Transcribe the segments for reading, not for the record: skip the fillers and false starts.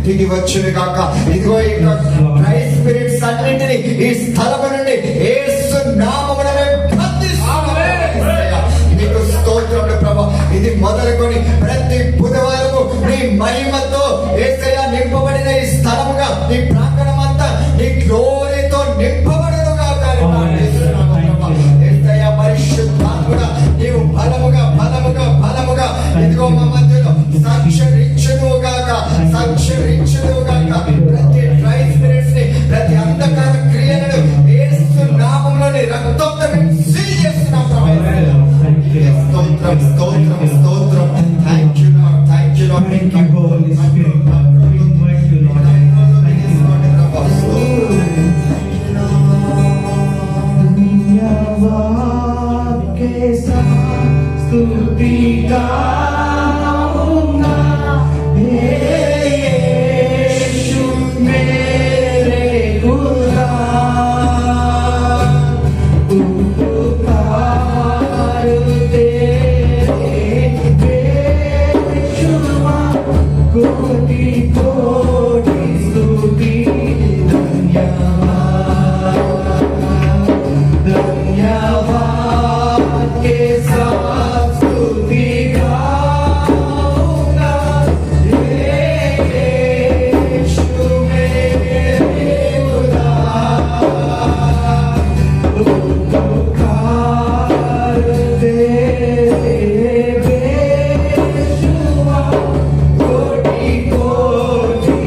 దిగి వచ్చును గాక. ఇదిగో ఈ డ్రై స్పిరిట్స్ అన్నింటినీ ఈ స్థలము నుండి యేసు నామమున మీకు స్తోత్రములు ప్రభా. ఇది మొదలుకొని ప్రతి బుధవారము నీ మహిమతో యేసయ్యా నింపబడిన ఈ స్థలముగా నీ ప్రాంగణం అంతా నీ గ్లోరీతో నింపబడునుగా. యేసయ్యా పరిశుద్ధాత్ముడా నీవు బలముగా బలముగా బలముగా ఇదిగో మా మధ్యలో సంచరించునుగాక సంచరించునుగాక. ప్రతి డ్రై స్పిరిట్స్ ని ప్రతి అంధకార క్రియలను యేసు నామములోని రక్తంతో సీల్ చేస్తున్నాం ప్రభా. స్తోత్రం స్తోత్రం స్తోత్రం. Thank you lord, thank you lord. Thank you, Holy Spirit. Invite you, Lord. धन्यवाद के साथ स्तुति गाऊंगा हे यीशु मेरे खुदा. उपकार तेरे बेशुमा कोटि कोटि स्तुति. धन्यवाद के साथ स्तुति गाऊंगा हे यीशु मेरे खुदा. उपकार तेरे बेशुमार कोटि कोटि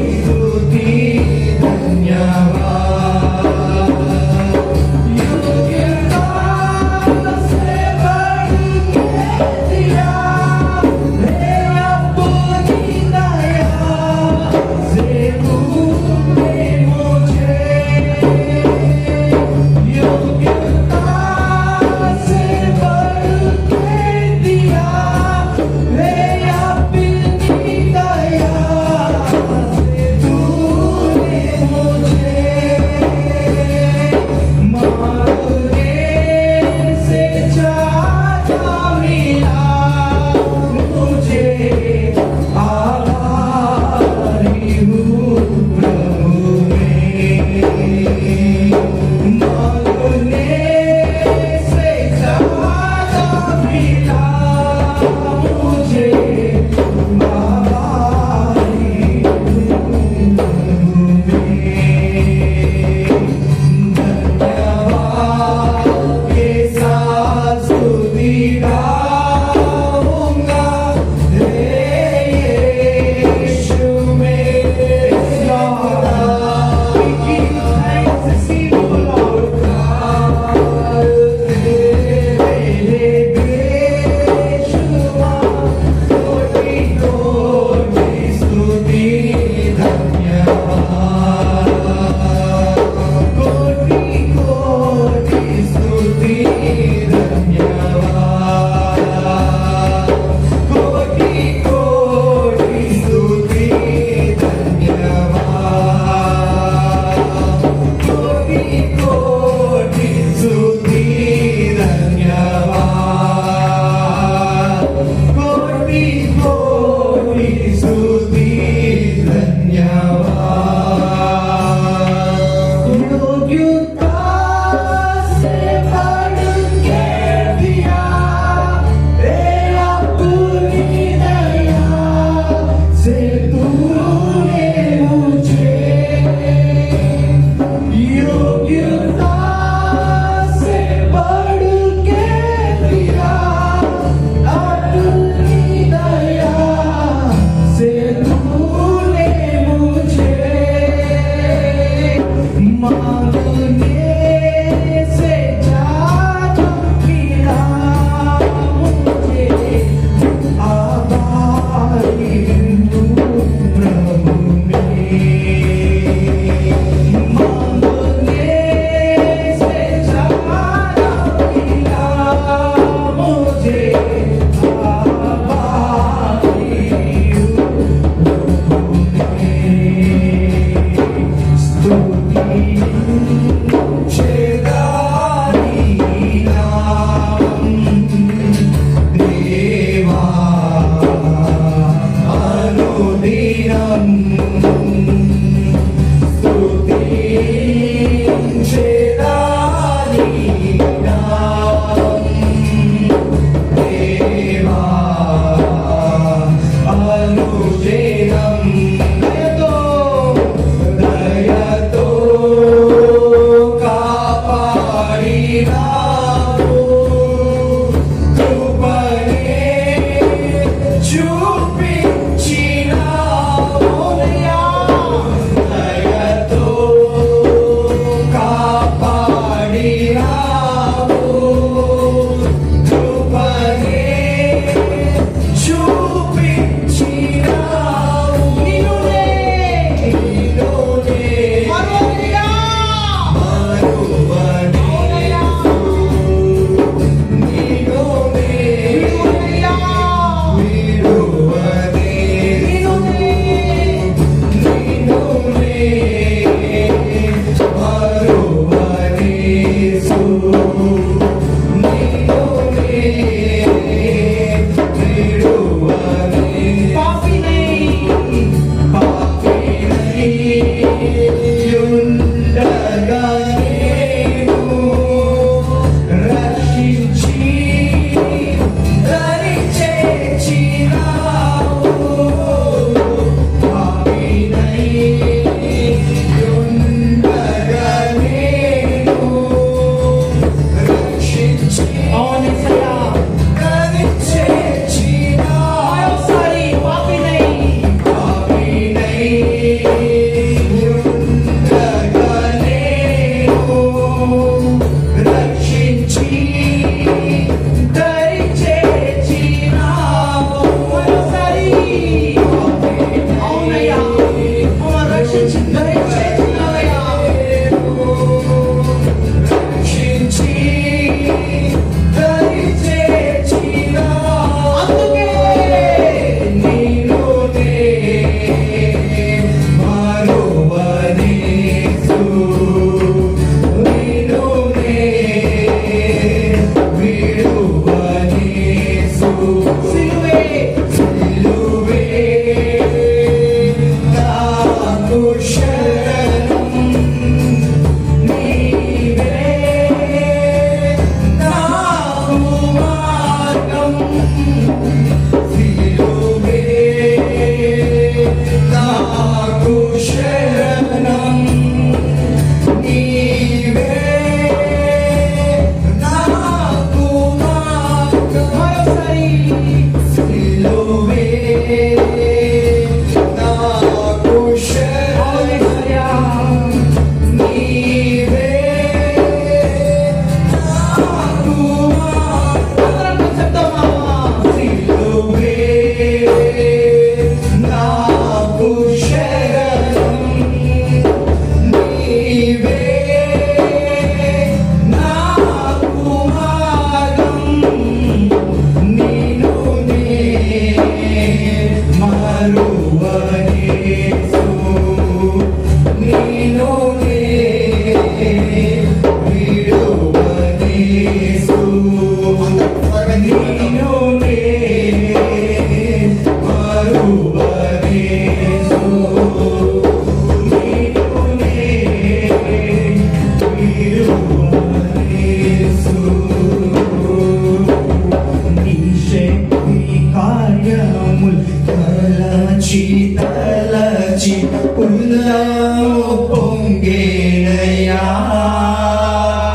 తలచి ఉల్లము పొంగేనయ్యా.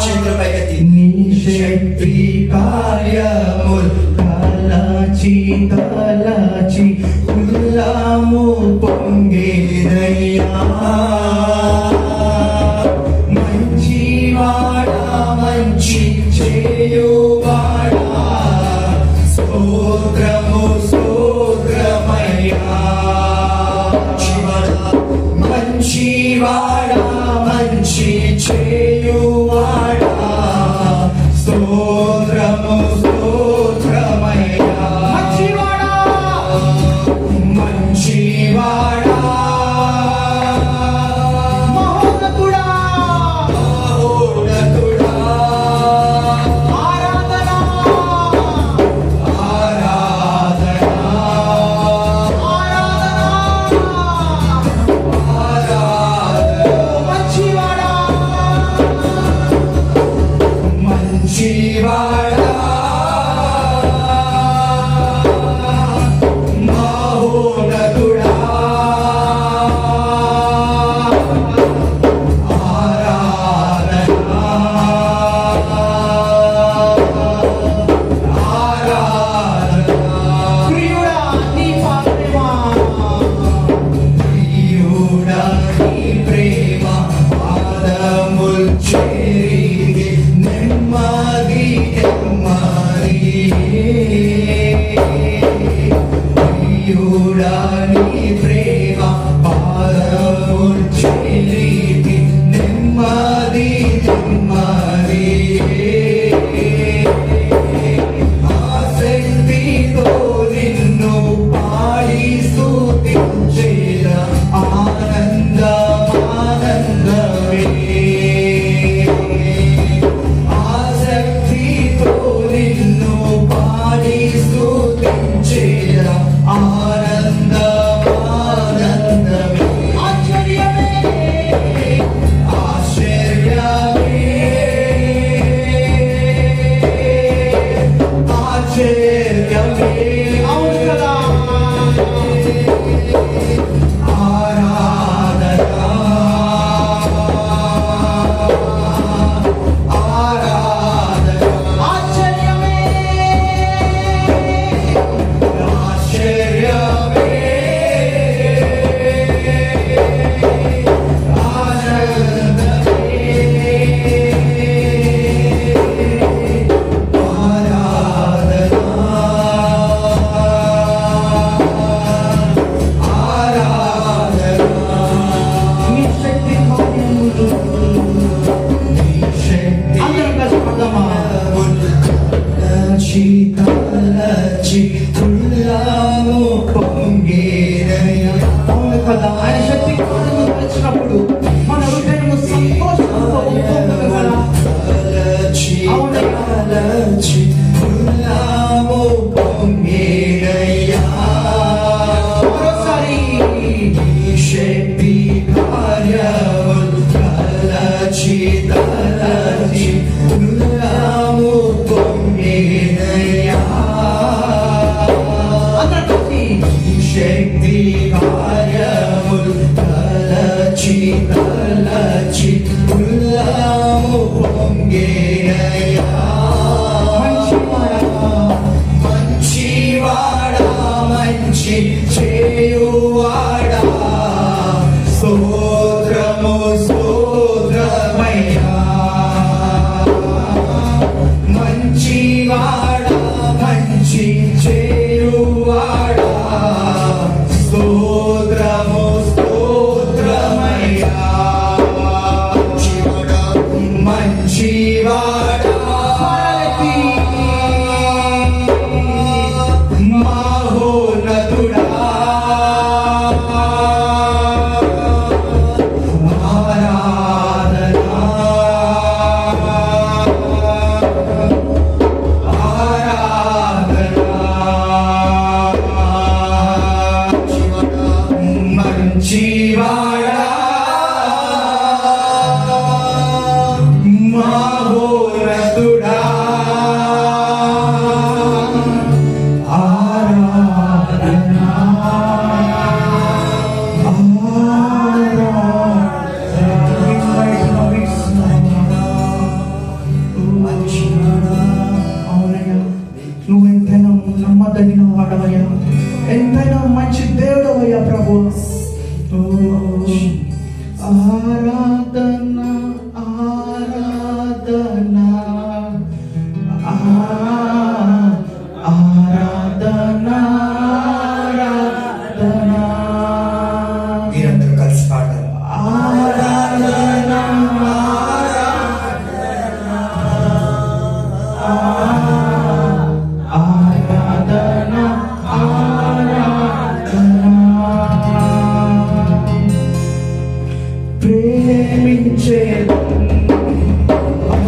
చేతుల పైకెత్తి నీ శక్తి కార్యముల్ తలచి తలచి ఉల్లము పొంగేనయ్యా. మంచివాడా మంచి చేయువాడా స్తోత్రము స్తోత్రమయ్యా. మంచివాడా మంచి చేయువాడా స్తోత్రము స్తోత్రమయ్యా. మంచివాడా మంచివాడా మహోన్నతుడా మహోన్నతుడా ఆరాధన ఆరాధన ఆరాధన ఆరాధన శక్తి కార్యములు తలచి తలచి హృదయము పొంగెనయ్యా. శక్తి కార్యములు తలచి తలచి హృదయము పొంగెనయ్యా. మంచివాడా మంచి చేయువాడా స్తోత్రము స్తోత్రమయ్యా. మంచివాడా మంచి చేయువాడా స్తోత్రము స్తోత్రమయ్యా. మంచివాడా మహోన్నతుడా మంచివాడా మహోన్నతుడా ఆరాధనా అవునయ్యా, నువ్వు ఎంతైనా నమ్మదగిన వాడవయ్యా, ఎంతైనా మంచి దేవుడవయ్యా ప్రభు. ఆరాధన ఆరాధన ఆరాధన ఆరాధన. మీరందరూ కలిసి పాడారు. ఆరాధన ఆరాధన ఆరాధన. ప్రేమించే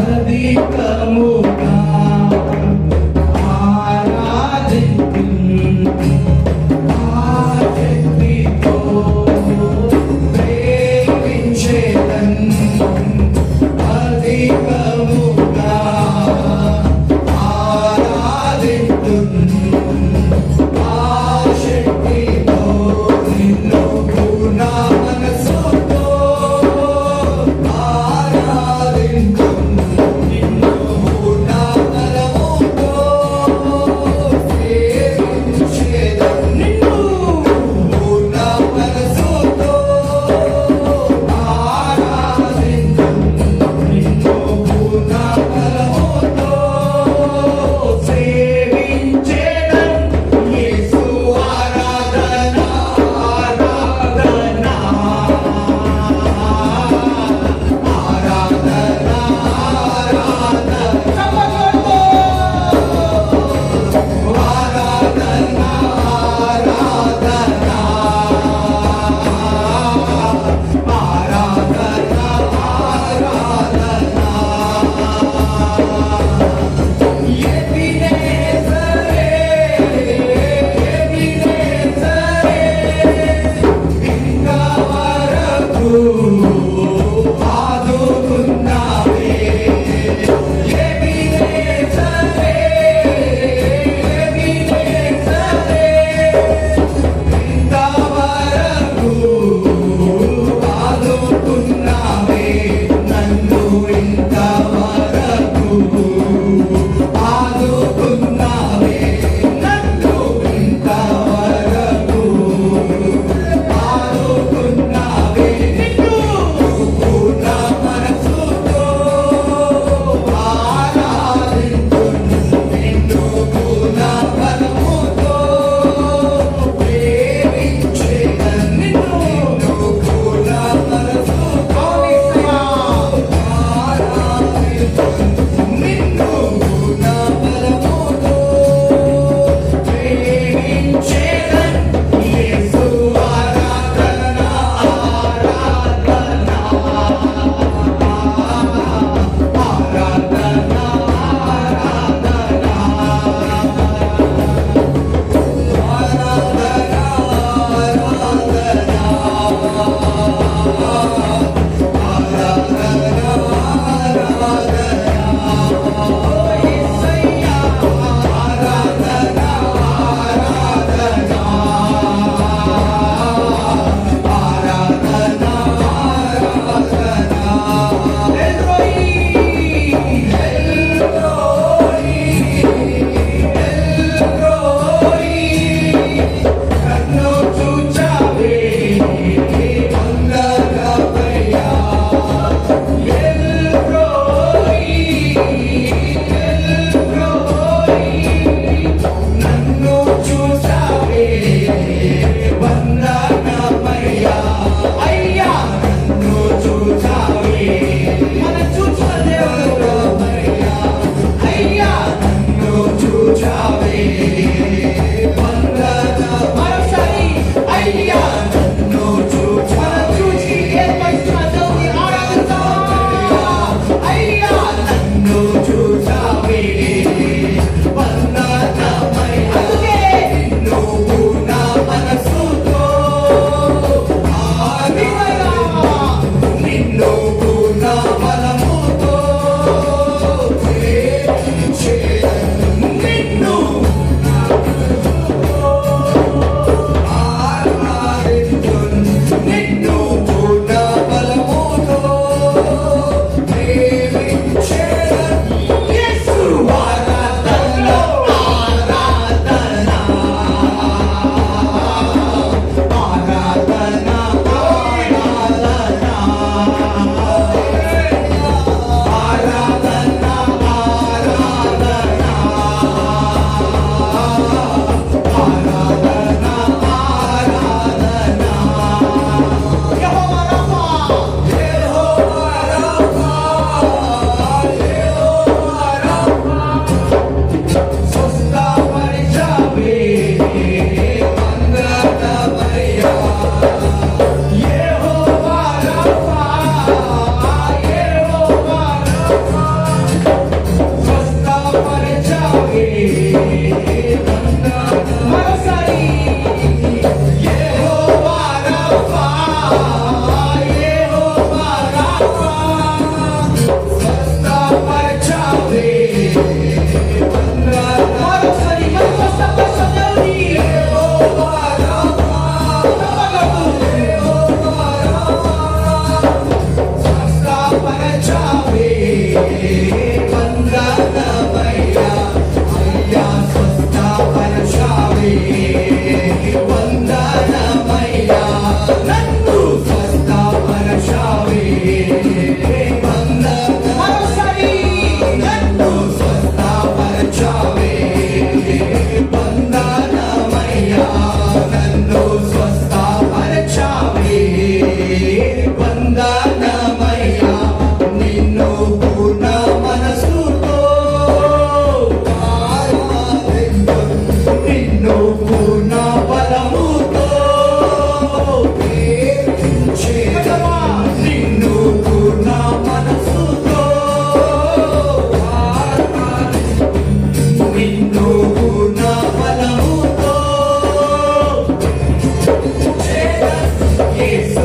అధికముగా ఆరాధించు ఆశక్తితో ప్రేమించేదన్ అధికముగా ఆరాధించు ఆశక్తితో నిన్ను పూర్ణ మనసుతో ఆరాధించు నిన్ను పూర్ణ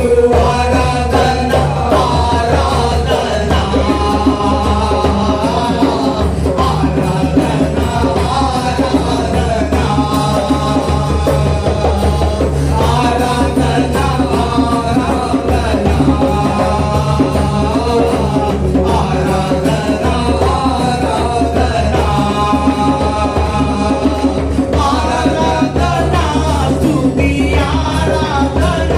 ఆరాధన ఆరాధన స్తుతి ఆరాధన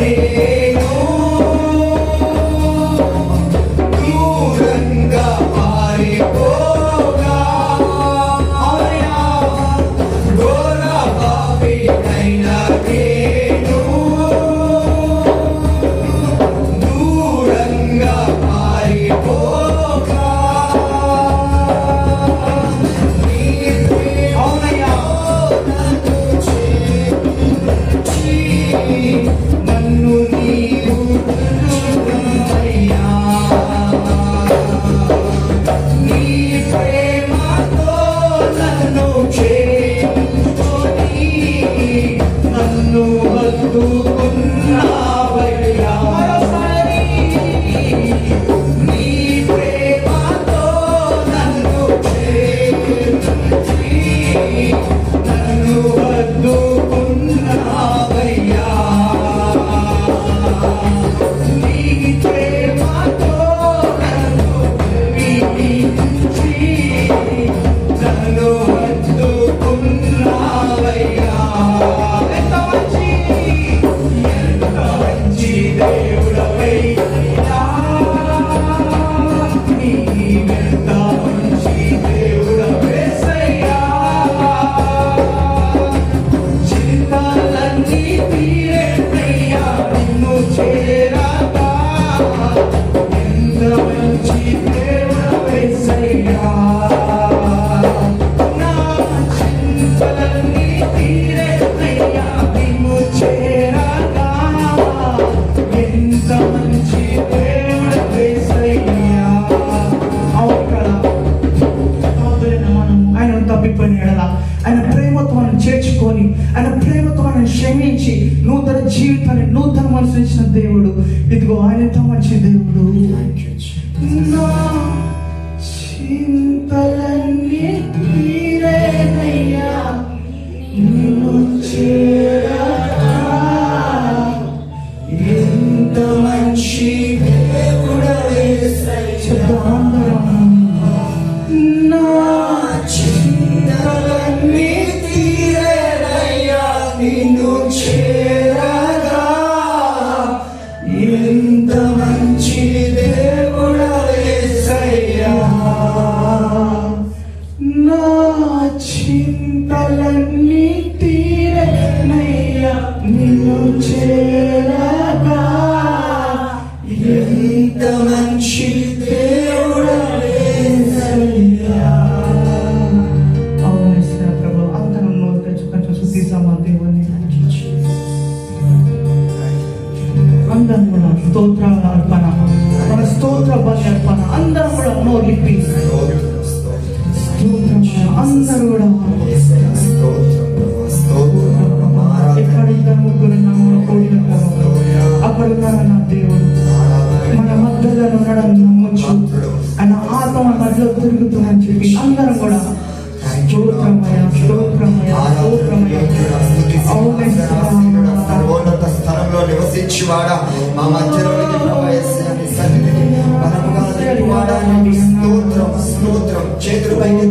నేను దూరంగా పారిపోగా ఘోర పాపినైనా నేను దూరంగా పారిపోగా నీ ప్రేమలో నన్ను చేర్చి నన్ను నీవు పిలుచుకున్నావయ్యా. నీ ప్రేమతో నన్ను చేర్చుకొని నన్ను హత్తుకున్నావయ్యా. నీ ప్రేమతో నన్ను చేర్చి నన్ను హత్తుకున్నావయ్యా. నీ ప్రేమతో నన్ను పిలిచి నన్ను హత్తుకున్నావయ్యా. ఎంత మంచి దేవుడవయ్యా. నీవెంత మంచి దేవుడవేసయ్యా. చింతలన్నీ తీరేనయ్యా నిన్ను చేరగా. ఎంత మంచి దేవుడవేసయ్యా. నా చింతలన్నీ తీరేనయ్యా నిన్ను చేరగా. ఎంత మంచి దేవుడవేసయ్యా. అవును కదా, ఆయన తప్పిపోయిన ఎడల ఆయన ప్రేమతో మనం చేర్చుకొని ఆయన ప్రేమతో మనం క్షమించి నూతన జీవితాన్ని నూతన మనసు ఇచ్చిన దేవుడు. ఇదిగో ఆయన ఎంత మంచి దేవుడు. నా చింతలన్నీ తీరేనయ్యా నిన్ను చేరగా. ఎంత మంచి దేవుడవేసయ్యా. నా చింతలన్నీ తీరేనయ్యా నిన్ను చేరగా. ఎంత మంచి దేవుడవేసయ్యా. నా చింతలన్నీ తీరేనయ్యా నిన్ను చేరగా. ఎంత మంచి దేవుడవేసయ్యా. అవును ప్రభు, అందరం నోరు తెచ్చుకొని శుద్ధిస్తామా దేవుని. అందరం కూడా స్తోత్ర అర్పణ, మన స్తోత్ర బలి అర్పణ అందరం కూడా నోరిప్పి స్తోత్రమయ్యా. అందరూ కూడా ఎక్కడ ఇద్దరు ముగ్గురు కూడిన అక్కడ ఉన్నాడు నా దేవుడు. మన మధ్యలో ఉండడం నమ్మొచ్చు. ఆయన ఆత్మ మన మధ్యలో తిరుగుతుందని చెప్పి అందరం కూడా స్తోత్రమయ్య స్తోత్రమయ్య స్తోత్రమయ్య. సర్వోన్నత స్థలంలో నివసించువాడా మా మధ్యలోనికి ప్రవేశాన్ని సన్నిధిని బలముగా నిలుపువాడా నీకు స్తోత్రం స్తోత్రం. చేతులు పైకి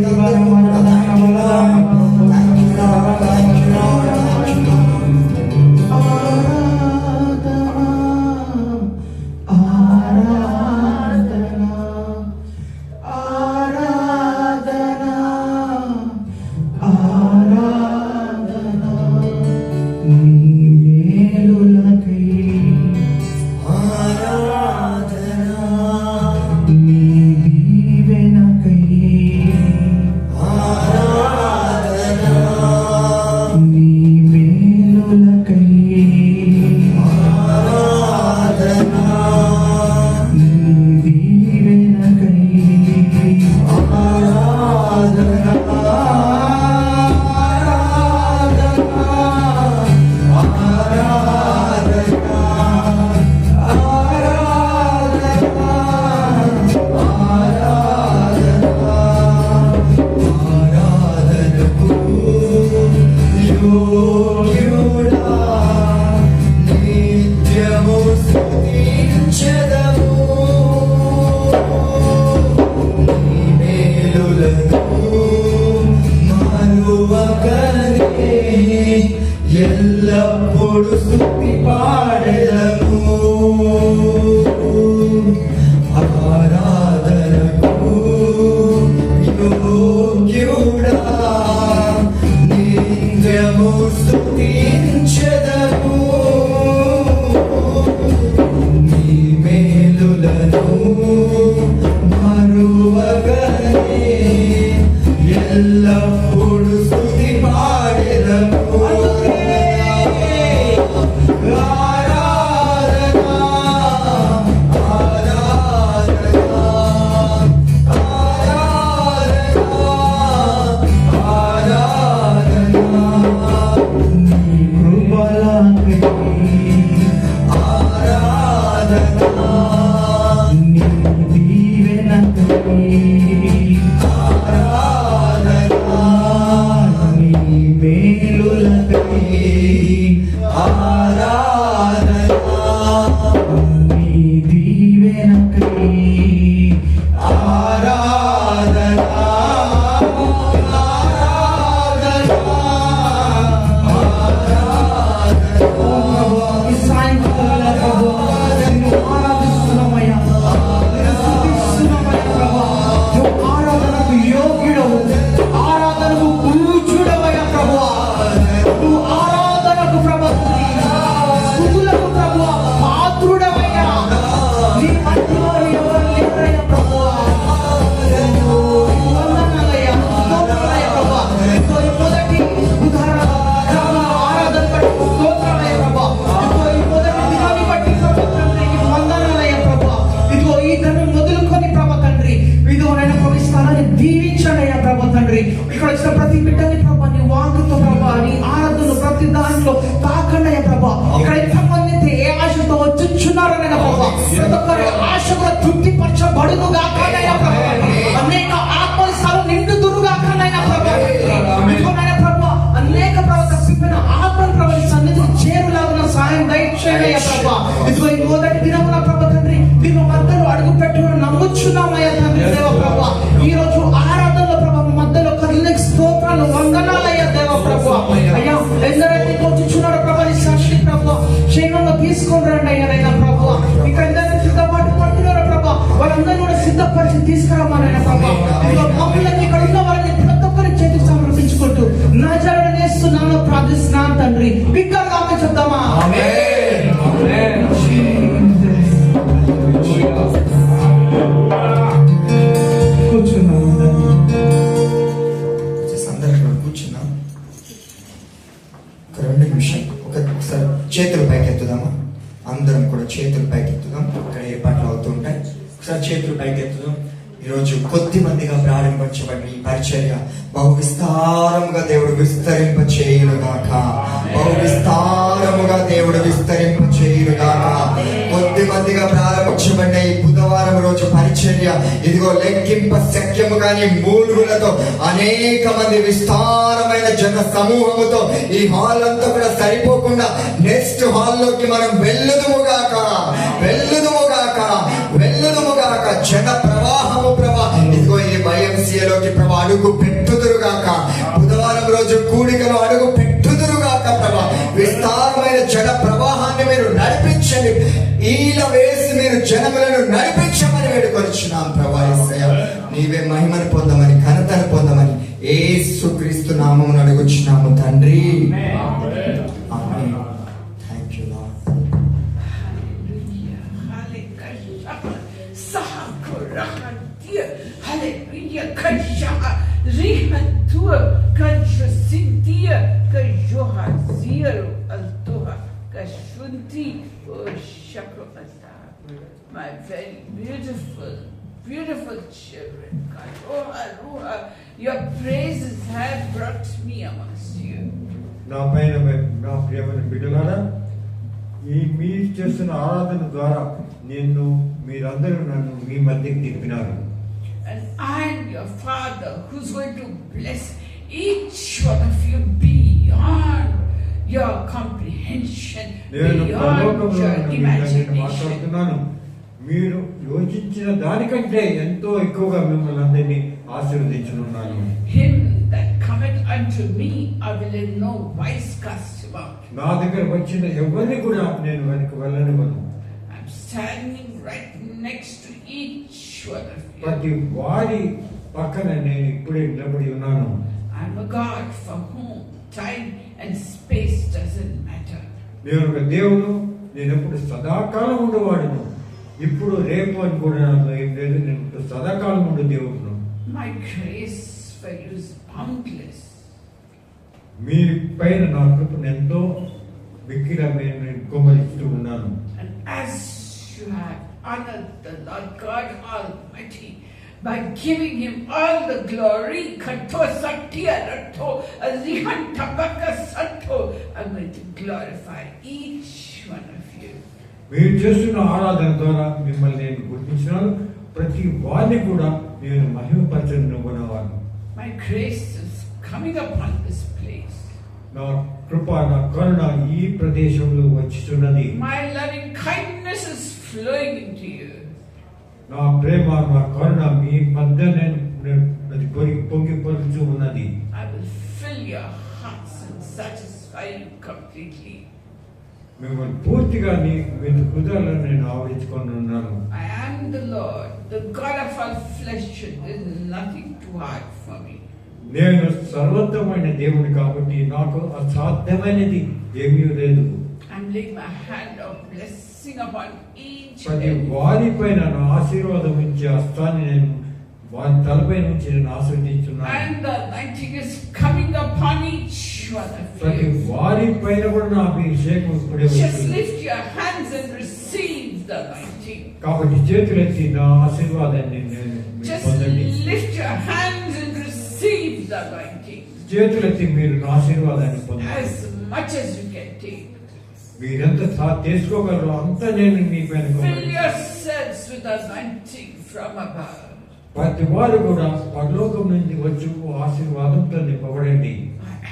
నీ దీవెనకై నీ మేలులకై నీ దీవెనకై ఈ సాయంకాల ప్రభువా నిన్ను ఆరాధిస్తున్నామయ్యా, నిన్ను స్తుతిస్తున్నామయ్యా ప్రభువా. నువ్వు ఆరాధనకు యోగ్యుడవు, ఆరాధనకు పూజ్యుడవయ్యా ప్రభువా. నువ్వు ఆరాధనకు ప్రభువా, స్తుతులకు ప్రభువా పాత్రుడవయ్యా. నీ మధ్యలో ఎవరు లేరయ్యా ప్రభువా. వందనాలయ్యా, స్తోత్రాలయ్యా ప్రభువా. ఇదిగో ఈ మొదటి ఉదాహరణ ఆరాధన బట్టి స్తోత్రాలయ్యా ప్రభువా. ఇదిగో ఈ మొదటి దినాన్ని బట్టి ప్రభువా తండ్రి నీకు వందనాలయ్యా ప్రభువా. ఇదిగో ఈ దినం మొదలుకొని ప్రభువా తండ్రి, ఇదిగో నేను ప్రభు ఈ స్థలాన్ని దీవించండి అయ్యా ప్రభువా తండ్రి. ఇక్కడ వచ్చిన ప్రతి బిడ్డని ప్రభువా నీ వాక్కుతో ప్రభువా, నీ ఆరాధనలు ప్రతి దాంట్లో తాకండి అయ్యా ప్రభువా. ఇక్కడ ఎంతమంది అయితే ఏ ఆశతో వచ్చుచున్నారనగా ప్రభువా, ప్రతి ఒక్కరి ఆశ కూడా తృప్తిపరచబడును గాకనయ్యా ప్రభువా. అనేక ఆత్మల స్థలం నిండుదురుగా కానయ్యా ప్రభువా. ఇదిగోనయ్యా ప్రభువా, అనేక ప్రభువా తప్పిపోయిన ఆత్మల ప్రభువా నీ సన్నిధికి చేరులాగున సాయం దయచేయనయ్యా ప్రభువా. ఇదిగో ఈ మొదటి దినమున ప్రభువా తండ్రి దీని మధ్యలో అడుగు పెట్టుకుని నమ్ముచున్నామయ్యా తండ్రి దేవ ప్రభువా. ఈ రోజు ఆరాధనలో ప్రభువా మధ్యలో కదిలినకి స్తోత్రాలు వందనాలయ్యా దేవ ప్రభువా. అయ్యా ఎందరైతే వచ్చుచున్నారో ప్రభువా నీ సాక్షి ప్రభువా క్షేమంగా తీసుకొని రండి అయ్యా ప్రభువా. ఇక్కడ ఎందరైతే సిద్ధపాటు పడుతున్నారో ప్రభువా వాళ్ళందరినీ కూడా సిద్ధపరిచి తీసుకురమ్మనైనా ప్రభువా. ఇదిగో మమ్మల్ని ఇక్కడ ఉన్న వారిని ప్రతి ఒక్కరి చేతికి సమర్పించుకుంటూ నజరేయుడైన యేసు నామములో ప్రార్థిస్తున్నాను తండ్రి. బిగ్గరగా ఆమేన్ చెప్దామా? కూర్చున్నాము సందర్భంలో కూర్చున్నాం. ఒక 2 నిమిషం ఒకసారి చేతులు పైకెత్తుదామా? అందరం కూడా చేతులు పైకెత్తుదాం. ఇక్కడ ఏర్పాట్లు అవుతూ ఉంటాయి. ఒకసారి చేతులు పైకెత్తుదాం. ఈరోజు కొద్ది మందిగా ప్రారంభించబడిన ఈ పరిచర్య బహు విస్తారముగా దేవుడు విస్తరింప చేయునుగాక. బహు విస్తారముగా దేవుడు విస్తరింప చేయునుగాక. కొద్ది మందిగా ప్రారంభించబడిన ఈ బుధవారం రోజు పరిచర్య ఇదిగో లెక్కింప శక్యము కాని మూలుగులతో అనేక మంది విస్తారమైన జన సమూహముతో ఈ హాల్ అంతా కూడా సరిపోకుండా నెక్స్ట్ హాల్లోకి మనం వెళ్ళుదుముగాక, వెళ్ళుదుముగాక, వెళ్ళుదుముగాక. జన ప్రవాహము ప్రభా ఇదిగో ఈ YMCAలోకి ప్రభా అడుగు పెట్టుదురుగాక. బుధవారం రోజు కూడికలో అడుగు పెట్టుదురుగాక ప్రభా. విస్తారమైన జన ప్రవాహాన్ని మీరు నడిపించండి. ఈల వేసి మీరు జనములను నడిపించమని వేడుకొనిచున్నాం ప్రభా. యేసయ్య నీవే మహిమను పొందమని ఘనతను పొందమని యేసుక్రీస్తు నామమున అడుగుచున్నాము తండ్రి. ఆమేన్. Thank you Lord. Hallelujah, kasha, rihatua, kasha sintia, kajoha, zero, altoha, kashunti, shakro ata. My very beautiful, beautiful children, kajoha, ruha, your praises have brought me amongst you. నా పైన నా ప్రియమైన బిడ్డలారా, ఈ మీరు చేస్తున్న ఆరాధన ద్వారా మీరందరూ నన్ను మీ మధ్యకి తిప్పినారు. And I am your Father who's going to bless each one of you beyond your comprehension, నేను beyond పరలోకంలో your నేను imagination. మాట్లాడుతున్నాను. మీరు యోచించిన దానికంటే ఎంతో ఎక్కువగా మిమ్మల్ని అందరినీ ఆశీర్వదించనున్నాను. Him that cometh unto me, I will in no wise cast him out. నా దగ్గర వచ్చిన ఎవరిని కూడా నేను వెనక్కి వెళ్ళనివ్వను. I'm standing right next to each one of you. ప్రతి వారి పక్కన నేను ఇప్పుడే నిలబడి ఉన్నాను. I'm a God for whom time and space doesn't matter. నేను ఒక దేవుడు, నేను ఎప్పుడు సదాకాలం ఉండేవాడును. ఇప్పుడు రేపు అని కూడా నాకు ఏం లేదు. నేను ఇప్పుడు సదాకాలం ఉండే దేవుడును. My grace for you is boundless. మీ పైన నా కృపను ఎంతో వికిరమైన కుమ్మరిస్తూ ఉన్నాను. And as you have honored the Lord God Almighty by giving him all the glory, Kato Satya Rato Azihantapaka Santo, I'm going to glorify each one of you. మీరు చేస్తున్న ఆరాధన ద్వారా మిమ్మల్ని నేను గుర్తించినాను. ప్రతి వారిని కూడా నేను మహిమపరచనుకున్నవాను. My grace is coming upon this place. నా కృప, నా కరుణ ఈ ప్రదేశంలో వచ్చుతున్నది. My loving kindness is flowing into you. నా ప్రేమ, నా కరుణ మీ మధ్య పొంగి పొరుచు ఉన్నది. I will fill your hearts and satisfy you completely. మిమ్మల్ని పూర్తిగా మీ హృదయాలను నేను ఆవరించుకొని ఉన్నాను. I am the Lord, the God of all flesh, and there is nothing too hard for me. నేను సర్వోత్తమైన దేవుని కాబట్టి నాకు అసాధ్యమైనది ఏమీ లేదు. I'm laying my hand of blessing upon each and ప్రతి every వారిపైన నా ఆశీర్వాదం ఇచ్చే హస్తాన్ని నేను వారి తలపై నుంచి నేను ఆశీర్వదించున్నాను. and the anointing is coming upon each one of ప్రతి you. వారిపైన కూడా నా అభిషేకం ఇప్పుడే Just వస్తుంది. lift your hands and receive the anointing. కాబట్టి చేతులెత్తి నా ఆశీర్వాదాన్ని నేను మీరు Just పొందండి. lift your hands and receive the anointing. చేతులెత్తి మీరు నా ఆశీర్వాదాన్ని పొందండి. As much as you can take. మీరెంత తీసుకోగలరో అంత నేను మీ పైన Fill కుమ్మరిస్తాను. yourselves with anointing from above. ప్రతి వారు కూడా పరలోకం నుండి వచ్చి ఆశీర్వాదంతో నింపబడండి.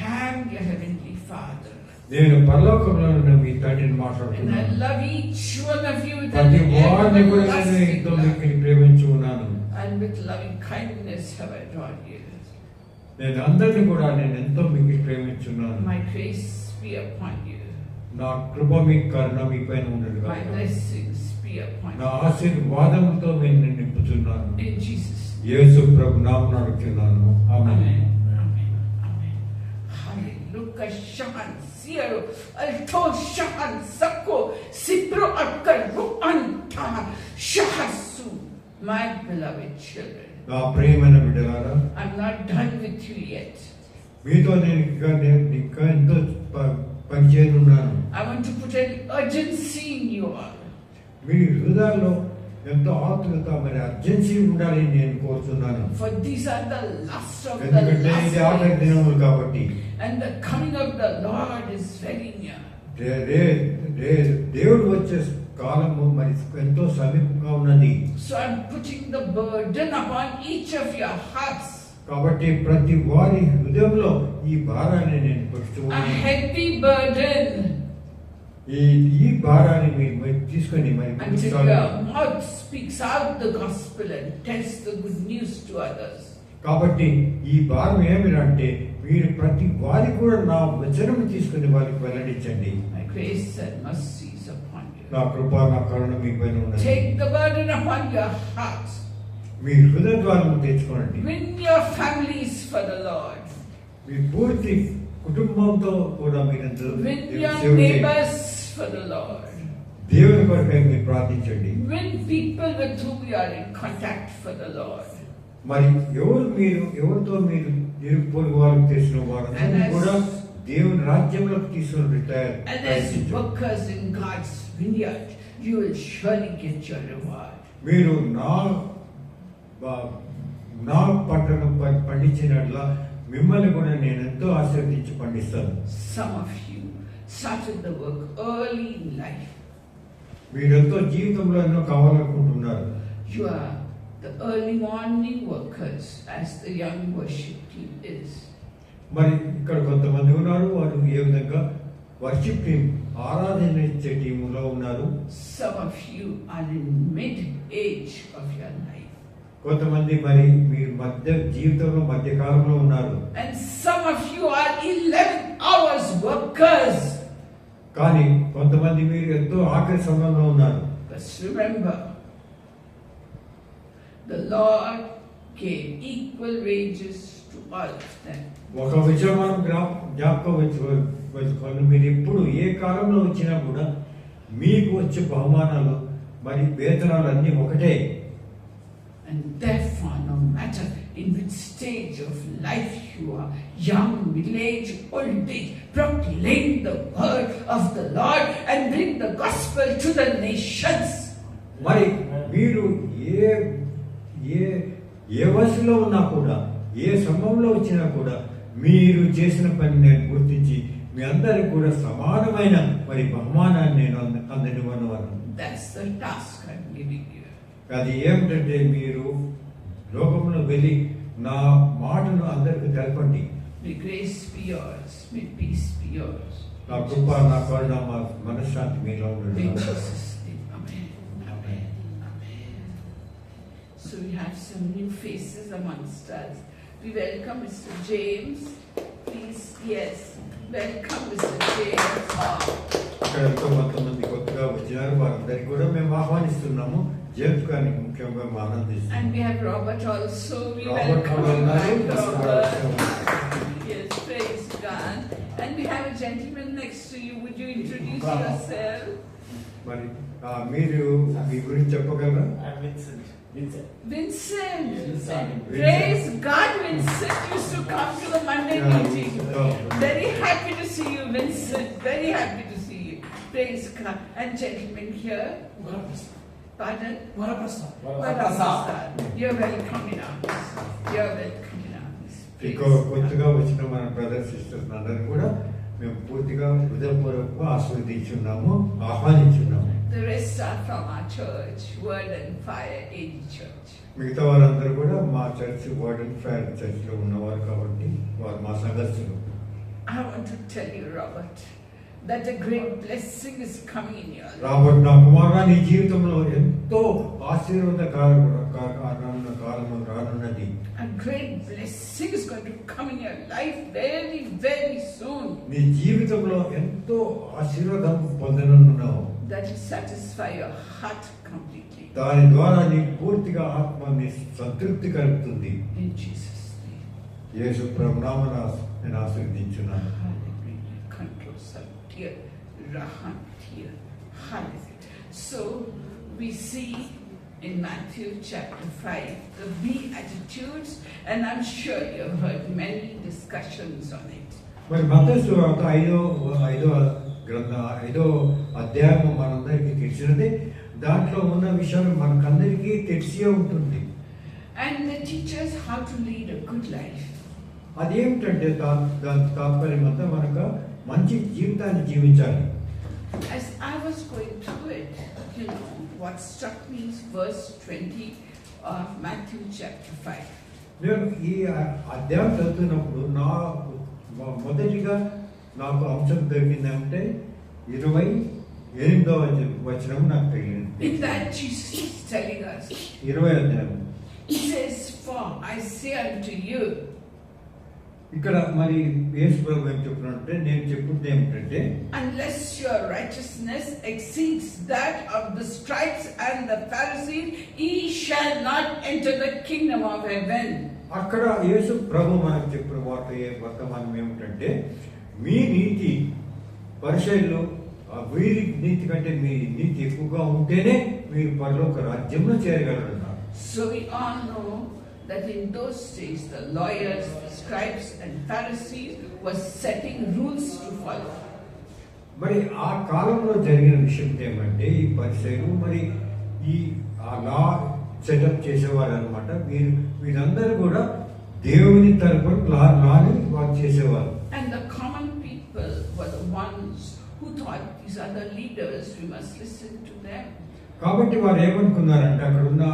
I am your heavenly Father. నేను పరలోకంలో ఉన్న మీ తండ్రిని And I మాట్లాడుతున్నాను. love each one of you with ప్రతి an వారిని కూడా నేను everlasting ఎంతో love. మీకు ప్రేమించి ఉన్నాను. And with loving kindness have I drawn you. నేను అందరినీ కూడా నేను ఎంతో మీకు ప్రేమించున్నాను. My grace be upon you. నా కృప మీ కరుణ మీ పైన ఉండదు. My blessings be upon నా you. ఆశీర్వాదంతో నేను నింపుతున్నాను. In Jesus' name. యేసు ప్రభు నామమున అడుగుతున్నాను. ఆమేన్. Amen. Amen. Amen. Hallelujah. Shahan Siero. Alto Shahan Sako. Sipro Akaru Anta. Shahasu. My beloved children. నా ప్రియమైన బిడ్డలారా, I'm not done with you yet. మీతో నేను ఇంకా ఎంతో పనిచేయనున్నాను. I want to put an urgency in you all. మీ హృదయాల్లో ఎంతో ఆతురత మరి అర్జెన్సీ ఉండాలని నేను కోరుతున్నాను. For these are the last of the ఎందుకంటే ఇది ఆఖరి last days. దినములు కాబట్టి And the coming of the Lord is very near. దేవుడు వచ్చే కాలము మరి ఎంతో సమీపంగా ఉన్నది. So I'm putting the burden upon each of your hearts. కాబట్టి ప్రతి వారి హృదయంలో ఈ భారాన్ని నేను A పెడుతున్నాను. heavy burden ఈ భారాన్ని మీరు తీసుకొని మరి until ముందుకు your mouth speaks out the gospel and tells the good news to others. కాబట్టి ఈ భారం ఏమిటంటే మీరు ప్రతి వారికి కూడా నా వచనం తీసుకుని వారికి వెల్లడించండి. My grace and mercy is upon you. నా కృప, నా కరుణ మీ పైన ఉన్నది. Take the burden upon your heart. మీ హృదయ ద్వారం తెచ్చుకోండి. Win your families for the Lord. మీ పూర్తి కుటుంబంతో కూడా మీరు Win your సేవ చేయండి. neighbors for the Lord. దేవుని కొరకై మీరు ప్రార్థించండి. Win people with whom you are in contact for the Lord. మరి ఎవరితో మీరు ఇరుక్కుని వారికి తెలిసిన వారు కూడా దేవుని రాజ్యంలోకి తీసుకుని And as workers in God's vineyard, you will surely get your reward. మీరు నా పంటను పండించినట్ల మిమ్మల్ని కూడా నేను ఎంతో ఆశీర్వదించి పండిస్తాను. Some of you started the work early in life. మీరెంతో జీవితంలో ఎన్నో కావాలనుకుంటున్నారు. You are the early morning workers, as the young worship team is. మరి ఇక్కడ కొంతమంది ఉన్నారు, వారు ఏ విధంగా వర్షిప్ టీం ఆరాధన ఇచ్చే టీములో ఉన్నారు. Some of you are in mid-age of your life. కొంతమంది మరి మీరు జీవితంలో మధ్యకాలంలో ఉన్నారు. And some of you are 11 hours workers. కానీ కొంతమంది మీరు ఎంతో ఆఖరి సమయంలో ఉన్నారు. But remember, the Lord gave equal wages to all of them. ఒక విషయం మనం జ్ఞాపకం వచ్చుకోవాలి. మీరు ఎప్పుడు ఏ కాలంలో వచ్చినా కూడా మీకు వచ్చే బహుమానాలు మరి వేతనాలు అన్నీ ఒకటే. And therefore, no matter in which stage of life you are, young, middle age, old age, proclaim the word of the Lord and bring the gospel to the nations. మరి మీరు ఏ వయసులో ఉన్నా కూడా ఏ సమయంలో వచ్చినా కూడా మీరు చేసిన పని నేను గుర్తించి మీ అందరికి కూడా సమానమైన మరి బహుమానాన్ని నేను అందనివ్వను. That's the task I'm giving you. అది ఏమిటంటే మీరు లోకంలో వెళ్ళి నా మాటను అందరికి తెలపండి. May grace be yours, may peace be yours. నా కృప, నా కరుణ, మా మనశ్శాంతి మీలో In ఉండడం. Jesus' name, amen, amen, amen. So we have some new faces amongst us. We welcome Mr. James. Please, yes, welcome Mr. James. ఇక్కడ ఎంతో కొంతమంది కొత్తగా వచ్చినారు, వారందరికీ కూడా మేము ఆహ్వానిస్తున్నాము. జేమ్స్ గారికి ముఖ్యంగా మేము ఆనందిస్తున్నాము. And we have Robert also. We Robert welcome కూడా ఉన్నారు. you back, Robert. Yes, praise God. And we have a gentleman next to you. Would you introduce yourself? మరి మీరు మీ గురించి చెప్పగలరా? Vincent. Vincent. Praise God, Vincent used to come to the Monday Yeah, meeting. yeah. Very happy to see you, Vincent. Very happy to see you. Praise God. And gentlemen here. Pardon? Varaprasad. You're welcome in our midst. You're welcome in our midst. Praise ఇంకో God. కొత్తగా వచ్చిన మన brothers sisters అందరూ కూడా మేము పూర్తిగా హృదయపూర్వకంగా ఆస్వాదించున్నాము, ఆహ్వానించున్నాము. The rest are from our church, Word and Fire AD Church. మిగతా వారందరూ కూడా మా church word and fire church లో ఉన్నవారు కాబట్టి వారు మా సంఘస్థులు. I want to tell you, Robert, that a great blessing is coming in your life. Robert, నా కుమారుడా, నీ జీవితంలో ఎంతో ఆశీర్వాదకాలం రానున్నది. A great blessing is going to come in your life very, very soon. నీ జీవితంలో ఎంతో ఆశీర్వాదం పొందనున్నావు. That will satisfy your heart completely. దాని ద్వారా నీ పూర్తిగా ఆత్మని సంతృప్తి కలుగుతుంది. In Jesus' name. యేసు ప్రభు నామమున నేను ఆశీర్వదించున్నాను. Hallelujah. Control Satya, Rahan Tia. Hallelujah. So we see in Matthew chapter 5 the Beatitudes, and I'm sure you've heard many discussions on it. మరి మత్తయి సువార్త ఐదో అధ్యాయం మనందరికీ తెలిసినది. దాంట్లో ఉన్న విషయాలు మనకందరికీ తెలిసే ఉంటుంది. And they teach us how to lead a good life. అదేమిటంటే దాని తాత్పర్యం అంతా మనకు మంచి జీవితాన్ని జీవించాలి. As I was going through it, what struck me is verse 20 of Matthew chapter 5. నేను ఈ అధ్యాయం చదువుతున్నప్పుడు మొదటిగా నాకు అంశం దొరికిందంటే 28వ వచనం నాకు తగిలింది. In that Jesus is telling us, 20 అధ్యాయం He says, "For I say unto you, ఇక్కడ మరి యేసు ప్రభు ఏం చెప్తున్నాడంటే, నేను చెప్తుంది ఏమిటంటే, unless your righteousness exceeds that of the scribes and the Pharisees, ye shall not enter the kingdom of heaven." అక్కడ యేసు ప్రభు మనకు చెప్పిన వర్తమానం ఏమిటంటే, మీ నీతి పరిచయంలో వీరి నీతి కంటే మీ నీతి ఎక్కువగా ఉంటేనే మీరు పరలోక రాజ్యంలో చేరగలరు. So we all know that in those days the lawyers, the scribes and Pharisees were setting rules to follow. మరి ఆ కాలంలో జరిగిన విషయం ఏమంటే, ఈ పరిచయులు మరి ఆ లా సెటప్ చేసేవారు అనమాట. వీరందరూ కూడా దేవుని తరపున లాని వారు చేసేవారు. And the common people were the ones who thought these are the leaders, we must listen to them. కాబట్టి వారు ఏమనుకున్నారంటే, అక్కడ ఉన్న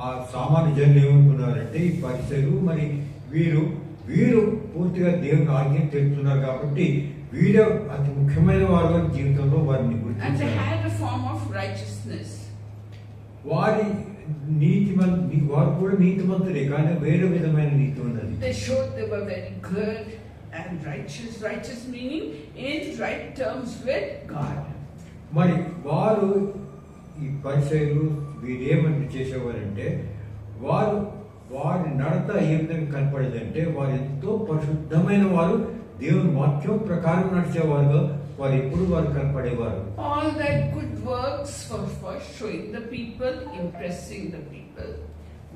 ఆ సామాన్య జనులు ఏమనుకున్నారంటే, ఈ పరిచయులు మరి వీరు పూర్తిగా దేవుని ఆజ్ఞను తెలుపుతున్నారు కాబట్టి వీరు అతి ముఖ్యమైన వారు జీవితంలో వారిని And they గుర్తించారు. had a form of righteousness. వారు కూడా నీతిమంతులే, కానీ వేరే విధమైన నీతి ఉన్నది. They showed they were very good and righteous. Righteous meaning in right terms with God. మరి వారు ఈ పరిచయులు వీరేమని చేసేవారంటే, వారి నడత ఏ విధంగా కనపడేదంటే, వారు ఎంతో పరిశుద్ధమైన వారు, దేవుని వాక్యం ప్రకారం నడిచేవారు, వారు ఎప్పుడు వారు కనపడేవారు. All that good works for showing the people, impressing the people.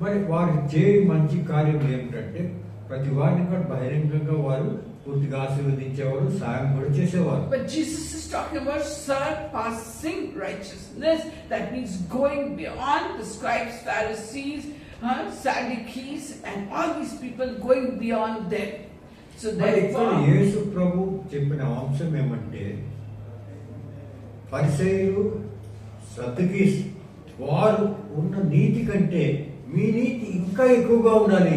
మరి వారు చేయ మంచి కార్యం ఏమిటంటే, ప్రతి వారిని కూడా బహిరంగంగా వారు పూర్తిగా ఆశీర్వదించేవారు, సాయం కూడా చేసేవారు. But Jesus is talking about surpassing righteousness. That means going beyond the scribes, Pharisees, Sadducees, and all these people, going beyond them. So మరి ఇక్కడ therefore, యేసు ప్రభు చెప్పిన అంశం ఏమంటే పరిసయ్యులు సద్దుకీస్ వారు ఉన్న నీతి కంటే మీ నీతి ఇంకా ఎక్కువగా ఉండాలి,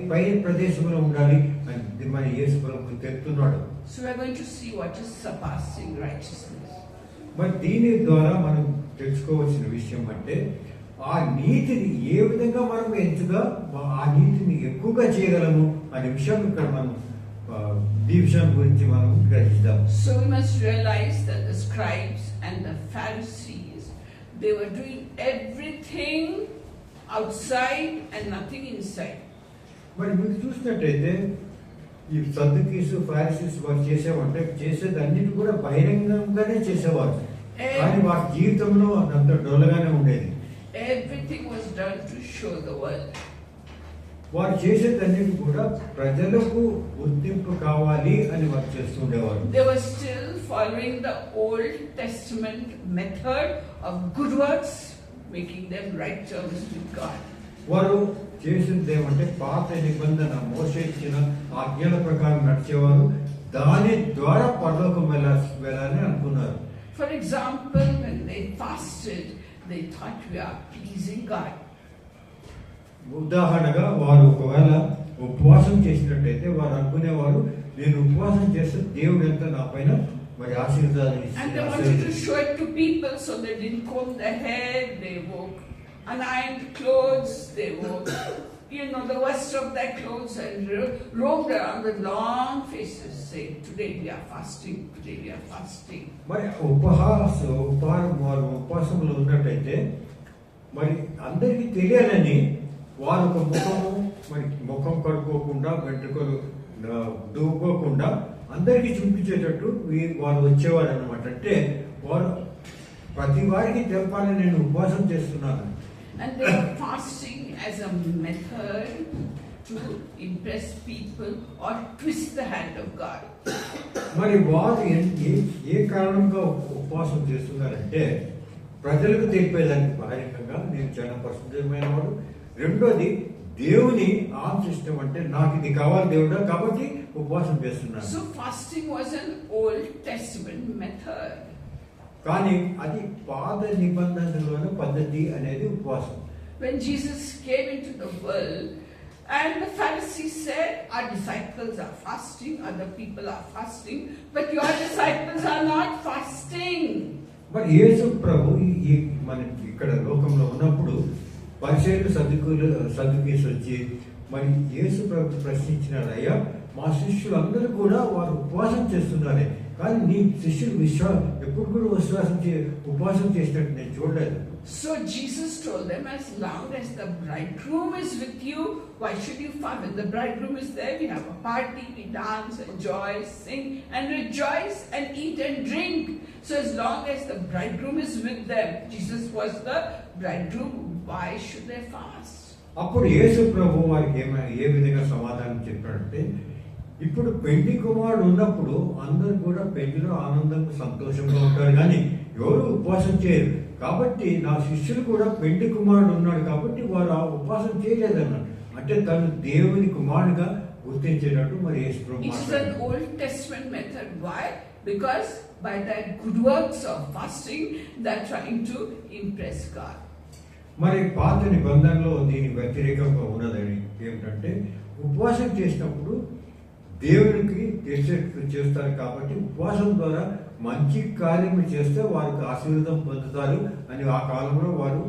పై ప్రదేశంలో ఉండాలి అని మన యేసు ప్రభు చెప్తున్నాడు. so we are going to see what is surpassing righteousness. మరి దీని ద్వారా మనం తెలుసుకోవాల్సిన విషయం అంటే ఆ నీతిని ఏ విధంగా మనం ఎంచుగా ఆ నీతిని ఎక్కువగా చేయగలము అనే విషయం ఇక్కడ మనం ఈ విషయం గురించి మనం గ్రహిస్తాం. So we must realize that the scribes and the Pharisees, they were doing everything outside and nothing inside. మరి మీరు చూసినట్టయితే ఈ సద్దుకీసు ఫారిసీస్ వారు చేసేవంటే చేసేది అన్నిటి కూడా బహిరంగంగానే చేసేవారు, కానీ వారి జీవితంలో అంత డొల్లగానే ఉండేది. Everything was done to show the world. వారు చేసేదన్నిటి కూడా ప్రజలకు గుర్తింపు కావాలి అని వారు చేస్తుండేవారు. They were still following the Old Testament method of good works, making them right terms with God. వారు చేసింది ఏమంటే పాత నిబంధన మోసే ఇచ్చిన ఆజ్ఞల ప్రకారం నడిచేవారు, దాని ద్వారా పరలోకం వెళ్ళాలని అనుకున్నారు. For example, when they fasted, they thought we are pleasing God. ఉదాహరణగా వారు ఒకవేళ ఉపవాసం చేసినట్టయితే వారు అనుకునేవారు, నేను ఉపవాసం చేస్తే దేవుడు ఎంత నా పైన మరి ఆశీర్వాదాలు And they wanted to show it to people, so they didn't comb their hair, they wore unironed clothes, they wore, the worst of their clothes, and roamed around with long faces, saying, today we are fasting, today we are fasting. మరి వారు ఉపవాసంలో ఉన్నట్టయితే మరి అందరికీ తెలియాలని వారు ఒక ముఖం కడుక్కోకుండా వెంట్రుకలు దూకోకుండా అందరికీ చూపించేటట్టు వారు వచ్చేవారు అన్నమాట. అంటే వారు ప్రతి వారికి తెలపాలని నేను ఉపవాసం చేస్తున్నాను. And they were fasting as a method to impress people or twist the hand of God. మరి వారు ఏ కారణంగా ఉపవాసం చేస్తున్నారంటే ప్రజలకు తెలిపేదానికి బహిరంగంగా నేను చాలా పరిశుద్ధమైన వాడు, రెండోది దేవుని ఆశిష్టం అంటే నాకు ఇది కావాలి దేవుడా కాబట్టి ఉపవాసం చేస్తున్నాను. So fasting was an Old Testament method. కానీ అది పాత నిబంధనలోని పద్ధతి అనేది ఉపవాసం. When Jesus came into the world and the Pharisees said, our disciples are fasting, other people are fasting, but your disciples are not fasting. మరి యేసు ప్రభు మన ఇక్కడ లోకంలో ఉన్నప్పుడు పరిసయ్యులు సద్దుకీసు వచ్చి మరి యేసు ప్రభు ప్రశ్నించినాడు, అయ్యా మా శిష్యులు అందరూ కూడా వారు ఉపవాసం చేస్తున్నారే, కానీ నీ శిష్యులు ఎప్పుడు కూడా ఉపవాసం చేసినట్టు నేను చూడలేదు. So Jesus told them, as long as the bridegroom is with you, why should you fast? When the bridegroom is there, we have a party, we dance, enjoy, sing, and rejoice, and eat and drink. So as long as the bridegroom is with them, Jesus was the bridegroom, why should they fast? అప్పుడు యేసు ప్రభు వారికి ఏ విధంగా సమాధానం చెప్పాడంటే, ఇప్పుడు పెళ్లి కుమారుడు ఉన్నప్పుడు అందరూ కూడా పెళ్లిలో ఆనందంగా సంతోషంగా ఉంటారు, కానీ ఎవరు ఉపవాసం చేయరు. కాబట్టి నా శిష్యులు కూడా పెళ్లి కుమారుడు ఉన్నాడు కాబట్టి వారు ఆ ఉపవాసం చేయలేదన్నాడు. అంటే తను దేవుని కుమారుడుగా గుర్తించేటట్టు మరి యేసు ప్రభు It is an Old Testament method. Why? Because by their good works of fasting, they are trying to impress God. మరి పాత నిబంధనలో దీని వ్యతిరేకంగా ఉన్నదని ఏమిటంటే, ఉపవాసం చేసినప్పుడు దేవునికి తెలిసేట్లు చేస్తారు కాబట్టి ఉపవాసం ద్వారా మంచి కార్యము చేస్తే వారికి ఆశీర్వాదం పొందుతారు అని ఆ కాలంలో వారు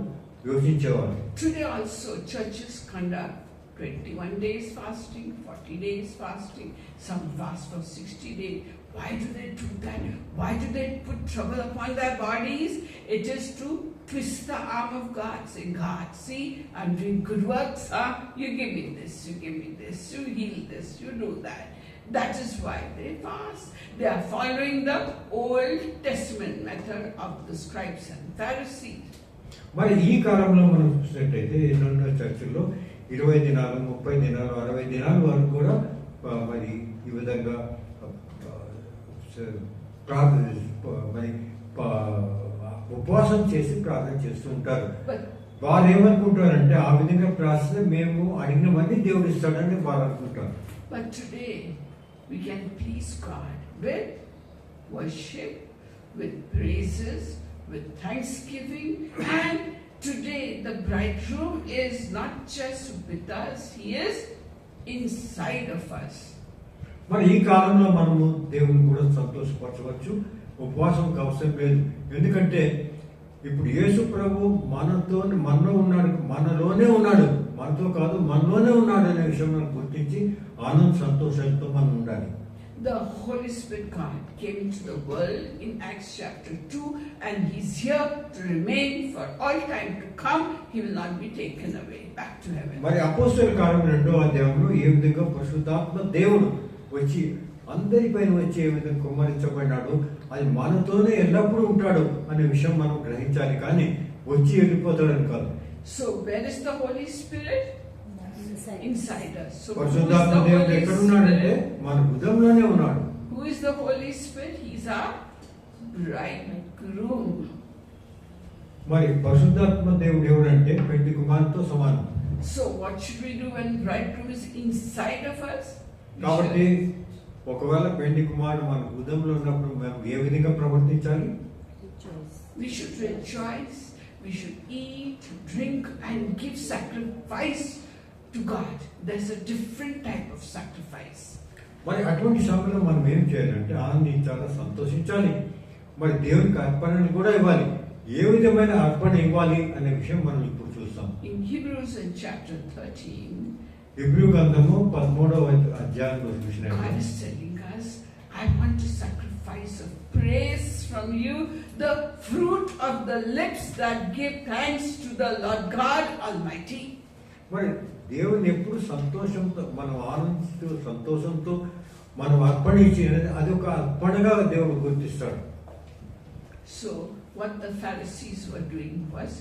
యోచించేవారు. Today also churches conduct 21 days fasting, 40 days fasting, some fast for 60 days. Why do they do that? Why do they put trouble upon their bodies? It is to twist the arm of God, saying, God, see, I'm doing good works, you give me this, you give me this, you heal this, you do that. That is why they fast. They are following the Old Testament method of the scribes and Pharisees. మరి ఈ కాలంలో మనం చూసినట్టయితే ఎన్నెన్నో చర్చల్లో 20 దినాలు, 30 దినాలు, 60 దినాల వరకు కూడా మరి ఈ విధంగా మరి ఉపవాసం చేసి ప్రార్థన చేస్తూ ఉంటారు. వారు ఏమనుకుంటారంటే ఆ విధంగా ప్రార్థన మేము అడిగినవన్నీ దేవుడు ఇస్తాడని వారు అనుకుంటారు. But today we can please God with worship, with praises, with thanksgiving. And today the bridegroom is not just with us, he is inside of us. మరి ఈ కాలంలో మనము దేవుని కూడా సంతోషపరచవచ్చు, ఉపవాసం అవసరం లేదు. ఎందుకంటే ఇప్పుడు యేసు ప్రభు మనలో ఉన్నాడు, మనలోనే ఉన్నాడు, మనతో కాదు మనలోనే ఉన్నాడు అనే విషయం మనం గుర్తించి ఆనంద సంతోషంతో మనం ఉండాలి. The Holy Spirit God came into the world in Acts chapter 2, and he's here to remain for all time to come. He will not be taken away back to heaven. మరి అపోస్తలుల కార్యం 2వ అధ్యాయంలో ఏ విధంగా పరిశుద్ధాత్మ దేవుడు వచ్చి అందరిపైన వచ్చి ఏ విధంగా కుమ్మరించబడినాడు, అది మనతోనే ఎల్లప్పుడూ ఉంటాడు అనే విషయం మనం గ్రహించాలి, కానీ వచ్చి వెళ్ళిపోతాడని కాదు. So where is the Holy Spirit? Inside us. So who is పరిశుద్ధాత్మ the దేవుడు Holy ఎక్కడ ఉన్నాడంటే Spirit? మన హృదయంలోనే ఉన్నాడు. Who is the Holy Spirit? He's our bridegroom. మరి పరిశుద్ధాత్మ దేవుడు ఎవరంటే పెళ్లి కుమార్తెతో సమానం. So what should we do when bridegroom is inside of us? కాబట్టి ఒకవేళ పెళ్లి కుమారుడు మన హృదయంలో ఉన్నప్పుడు మనం ఏ విధంగా ప్రవర్తించాలి? We should rejoice, we should eat, drink and give sacrifice to God. There's a different type of sacrifice. మరి అటువంటి సమయంలో మనం ఏం చేయాలంటే ఆనందించాలి, సంతోషించాలి, మరి దేవునికి అర్పణను కూడా ఇవ్వాలి. ఏ విధమైన అర్పణ ఇవ్వాలి అనే విషయం మనం ఇప్పుడు చూస్తాం. In Hebrews in chapter 13, Hebrew గ్రంథము 13వ అధ్యాయంలో God చూసినట్లయితే is telling us, I want a sacrifice of praise from you, the fruit of the lips that give thanks to the Lord God Almighty. మరి దేవుని ఎప్పుడు సంతోషంతో మనం ఆనందిస్తూ సంతోషంతో మనం అర్పణ ఇచ్చి అది ఒక అర్పణగా దేవుడు గుర్తిస్తాడు. So what the Pharisees were doing was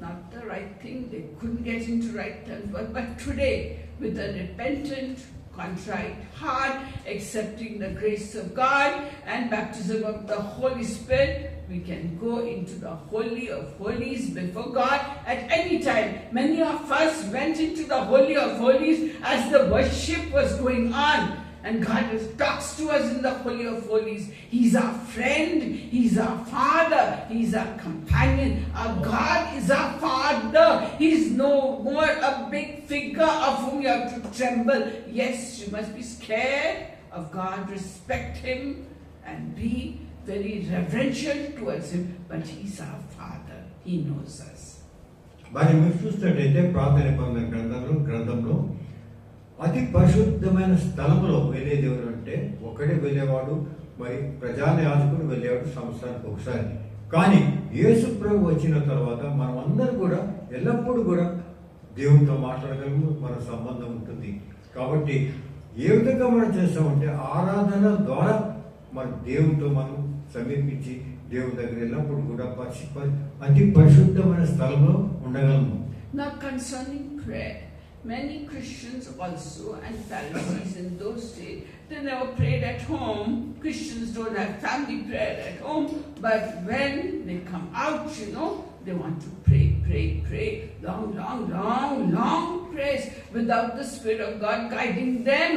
not the right thing. They couldn't get into right terms. But today, with a repentant, contrite heart, accepting the grace of God and baptism of the Holy Spirit, we can go into the Holy of Holies before God at any time. Many of us went into the Holy of Holies as the worship was going on. And God talks to us in the Holy of Holies. He's our friend. He's our Father. He's our companion. Our God is our Father. He's no more a big figure of whom you have to tremble. Yes, you must be scared of God, respect Him, and be very reverential towards Him. But He's our Father. He knows us. మరి మీరు చూసినట్టయితే ప్రార్థన నిబంధన గ్రంథంలో అతి పరిశుద్ధమైన స్థలంలో వెళ్ళే దేవుడు అంటే ఒక్కడే వెళ్ళేవాడు, మరి ప్రధాన యాజకుడు వెళ్ళేవాడు సంవత్సరానికి ఒకసారి. కానీ యేసు ప్రభు వచ్చిన తర్వాత మనం అందరూ కూడా ఎల్లప్పుడూ కూడా దేవునితో మాట్లాడగలము, మన సంబంధం ఉంటుంది. కాబట్టి ఏ విధంగా మనం చేస్తామంటే ఆరాధన ద్వారా మన దేవునితో మనం సమీపించి దేవుని దగ్గర ఎల్లప్పుడు కూడా అతి పరిశుద్ధమైన స్థలంలో ఉండగలము. Now concerning prayer, many Christians also and Pharisees in those days, they never prayed at home. Christians don't have family prayer at home, but when they come out, they want to pray, long prayers without the Spirit of God guiding them.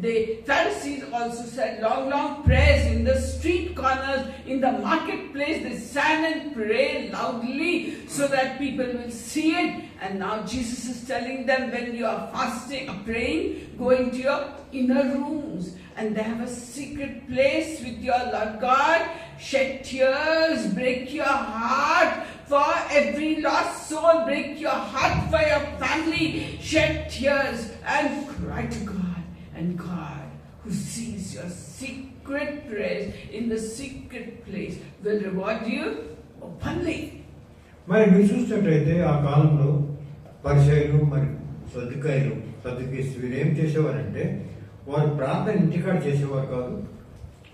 The Pharisees also said long prayers in the street corners, in the marketplace. They stand and pray loudly so that people will see it. And now Jesus is telling them, when you are fasting or praying, go into your inner rooms and they have a secret place with your Lord God. Shed tears, break your heart for every lost soul, break your heart for your family. Shed tears and cry to God. And God, who sees your secret prayers in the secret place, will reward you openly. మరి మీరు చూసినట్లయితే ఆ కాలంలో పరిసయ్యులు మరి సద్దుకీయులు ఏం చేసేవారంటే వారు ప్రార్థన ఇంటికాడ చేసేవారు కాదు,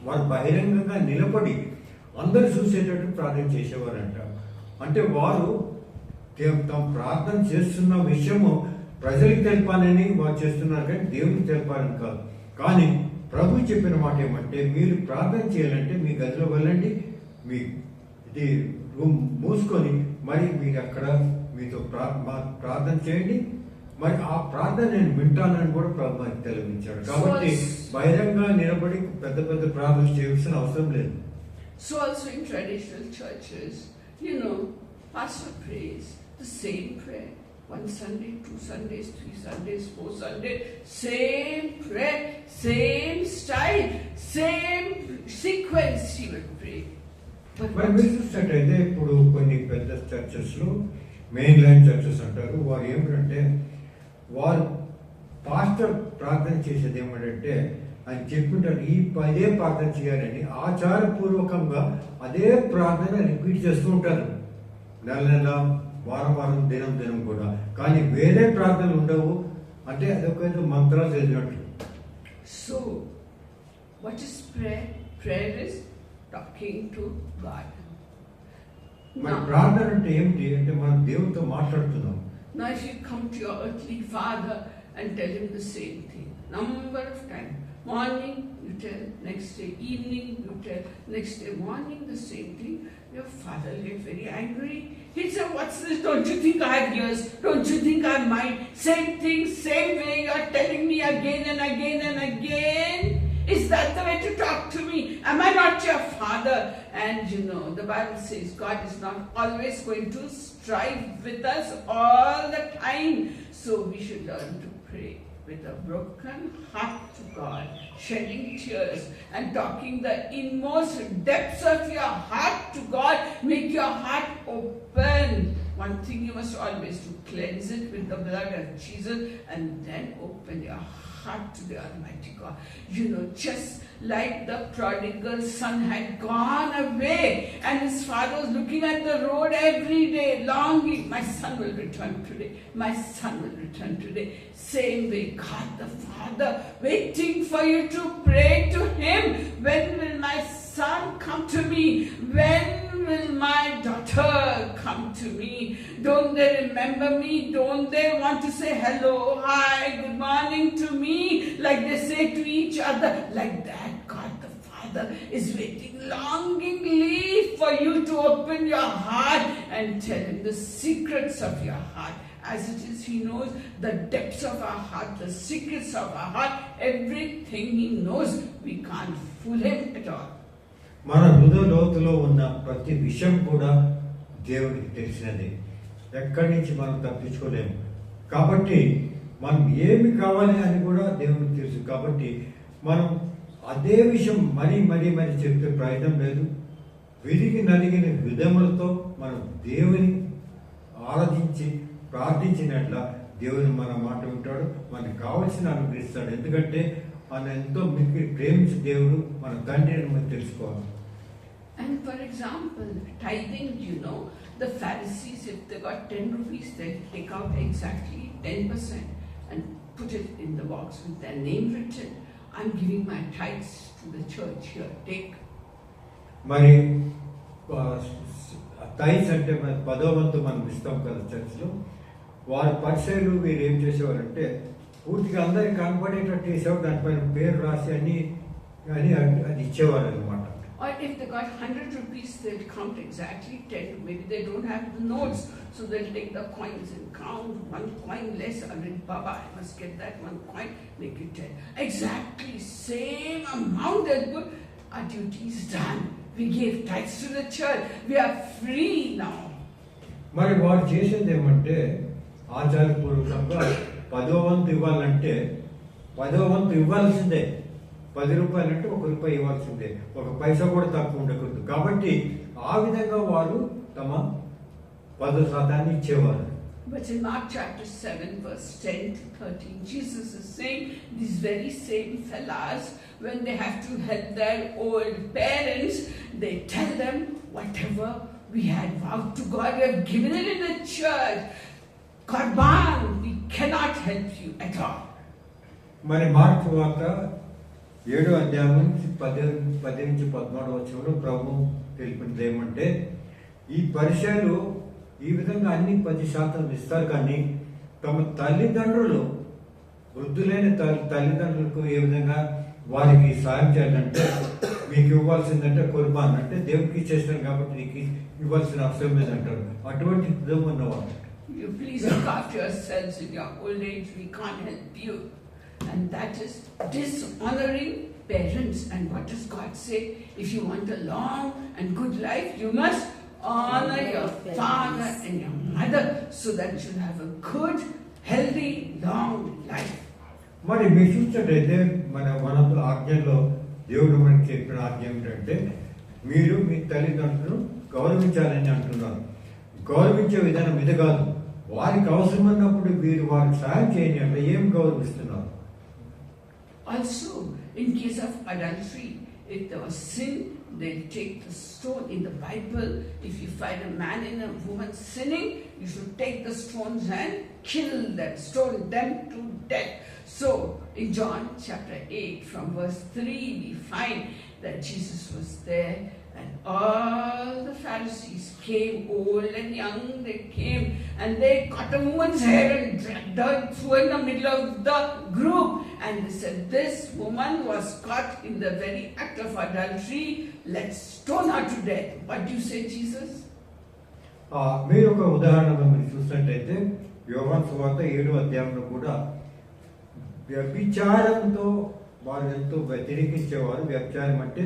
వారు బహిరంగంగా నిలబడి అందరూ చూసేటట్టు ప్రార్థన చేసేవారంట. అంటే వారు తమ ప్రార్థన చేస్తున్న విషయము ప్రజలకు తెలపాలని వారు చేస్తున్నారు, కానీ దేవునికి తెలపాలని కాదు. కానీ ప్రభు చెప్పిన మాట ఏమంటే, మీరు ప్రార్థన చేయాలంటే మీ గదిలో వెళ్ళండి, మీ ఇది రూమ్ మూసుకొని మరి మీరు అక్కడ మీతో ప్రార్థన చేయండి, మరి ఆ ప్రార్థన నేను వింటానని కూడా ప్రభు మనకి తెలియజేశాడు. కాబట్టి బహిరంగ నిలబడి పెద్ద పెద్ద ప్రార్థన చేయాల్సిన అవసరం లేదు. So also in traditional churches, pastor prays the same prayer. 1 Sunday, 2 Sundays, 3 Sundays, 4 Sundays, same prayer, same style, same sequence he will pray. మరి మీరు చూసినట్టయితే ఇప్పుడు కొన్ని పెద్ద చర్చెస్లో మెయిన్ లైన్ చర్చెస్ అంటారు, వారు ఏమిటంటే వారు పాస్టర్ ప్రార్థన చేసేది ఏమిటంటే ఆయన చెప్పుకుంటారు ఈ అదే ప్రార్థన చేయాలని ఆచారపూర్వకంగా అదే ప్రార్థన రిపీట్ చేస్తూ ఉంటారు నెల నెల వారం వారం దినం కూడా. కానీ వేరే ప్రార్థనలు ఉండవు, అంటే అదొక మంత్రాలు చదివినట్టు. So what is prayer? Prayer is talking to God. మరి ప్రార్థన అంటే ఏమిటి అంటే మనం దేవునితో మాట్లాడుతున్నాం. Now if you come to your earthly father and tell him the same thing, number of times, morning you tell, next day evening you tell, next day morning the same thing, your father will get very angry. He'll say, what's this? Don't you think I have ears? Don't you think I have mind? Same thing, same way you are telling me again and again and again. Is that the way to talk to me? Am I not your father? And the Bible says God is not always going to strive with us all the time. So we should learn to pray with a broken heart to God, shedding tears and talking the inmost depths of your heart to God. Make your heart open. One thing you must always do, cleanse it with the blood of Jesus and then open your heart to the Almighty God. Just like the prodigal son had gone away and his father was looking at the road every day, longing, my son will return today, my son will return today. Same way, God the Father waiting for you to pray to him. When will my son come to me? When will my daughter come to me? Don't they remember me? Don't they want to say hello, hi, good morning to me, like they say to each other? Like that, God the Father is waiting longingly for you to open your heart and tell him the secrets of your heart. As it is, he knows the depths of our heart, the secrets of our heart, everything he knows. We can't fool him at all. మన హృదయ లోతులో ఉన్న ప్రతి విషయం కూడా దేవుడికి తెలిసినది, ఎక్కడి నుంచి మనం తప్పించుకోలేము. కాబట్టి మనం ఏమి కావాలి అని కూడా దేవుడికి తెలుసు. కాబట్టి మనం అదే విషయం మరీ చెప్తే ప్రయోజనం లేదు. విరిగి నలిగిన హృదయములతో మనం దేవుని ఆరాధించి ప్రార్థించినట్ల దేవుని మన మాట వింటాడు, మనకు కావాల్సిన అనుగ్రహిస్తాడు. ఎందుకంటే మనం ఎంతో మీకు ప్రేమించే దేవుడు మన తండ్రి అని మనం తెలుసుకోవాలి. And for example, tithing, the Pharisees, if they got 10 rupees, they take out exactly 10% and put it in the box with their name written. I'm giving my tithes to the church here, take. మరి టైస్ అంటే మన 10వ వంతు మనం ఇస్తాం కదా చర్చిలో. వారి పరిచయాలు వీరు ఏం చేసేవారంటే పూర్తిగా అందరికి కనపడేటట్టు చేసేవారు, దానిపైన పేరు రాసి అని అది ఇచ్చేవారు అనమాట. Or if they got 100 rupees, they'll count exactly 10. Maybe they don't have the notes, so they'll take the coins and count one coin less. Baba, I must get that one coin, make it 10. Exactly same amount they'll put. Our duty is done. We gave tithes to the church. We are free now. మరి వారు చేసేది ఏమంటే ఆచారపూర్వకంగా 10వ వంతు ఇవ్వాలంటే 10వ వంతు ఇవ్వాల్సిందే. 10 రూపాయలు అంటే 1 రూపాయి ఇవ్వాల్సిందే, 1 పైసా కూడా తక్కువ ఉండకూడదు. కాబట్టి ఆ విధంగా వారు తమ 10% ఇచ్చేవారు. But in Mark chapter 7 verse 10 to 13, Jesus is saying these very same fellas, when they have to help their old parents, they tell them, whatever we had vowed to God, we have given it in the church. Karban, we cannot help you at all. మరి mark వార్త 7వ అధ్యాయం నుంచి 10 నుంచి 13వ వచనంలో ప్రభు తెలిపినది ఏమంటే, ఈ పరిచయాలు ఈ విధంగా అన్ని 10% ఇస్తారు, కానీ తమ తల్లిదండ్రులు వృద్ధులైన తల్లిదండ్రులకు ఏ విధంగా వారికి సాయం చేయాలంటే, మీకు ఇవ్వాల్సిందంటే కుర్బాన్ అంటే దేవుడికి ఇచ్చేస్తాను కాబట్టి నీకు ఇవ్వాల్సిన అవసరం లేదంటారు. అటువంటి హృదయం ఉన్నవారు. You please look after yourselves in your old age. We can't help you. And that is dishonoring parents. And what does God say? If you want a long and good life, you must honor your father and your mother so that you'll have a good, healthy, long life. మరి మీరు చూసినట్టయితే మన ఆజ్ఞలో దేవుడు మనకి చెప్పిన ఆజ్ఞ ఏమిటంటే మీరు మీ తల్లిదండ్రులను గౌరవించాలని అంటున్నారు. గౌరవించే విధానం ఇది కాదు. వారికి అవసరమైనప్పుడు మీరు వారికి సహాయం చేయని అంటే ఏం గౌరవిస్తున్నారు? Also, in case of adultery, if there was sin, they'll take the stone. In the Bible, if you find a man and a woman sinning, you should take the stones and kill them, stone them to death. So, in John chapter 8, from verse 3, we find that Jesus was there and all the Pharisees came, old and young, they came and they cut a woman's hair and dragged her through in the middle of the group. And they said, this woman was caught in the very act of adultery, let's stone her to death. What do you say, Jesus? మీరు ఒక ఉదాహరణగా మీరు చూసినట్టయితే యోహాను సువార్త 7వ అధ్యాయంలో కూడా వ్యభిచారంతో వాళ్ళు ఎంతో వ్యతిరేకించేవారు. వ్యభిచారం అంటే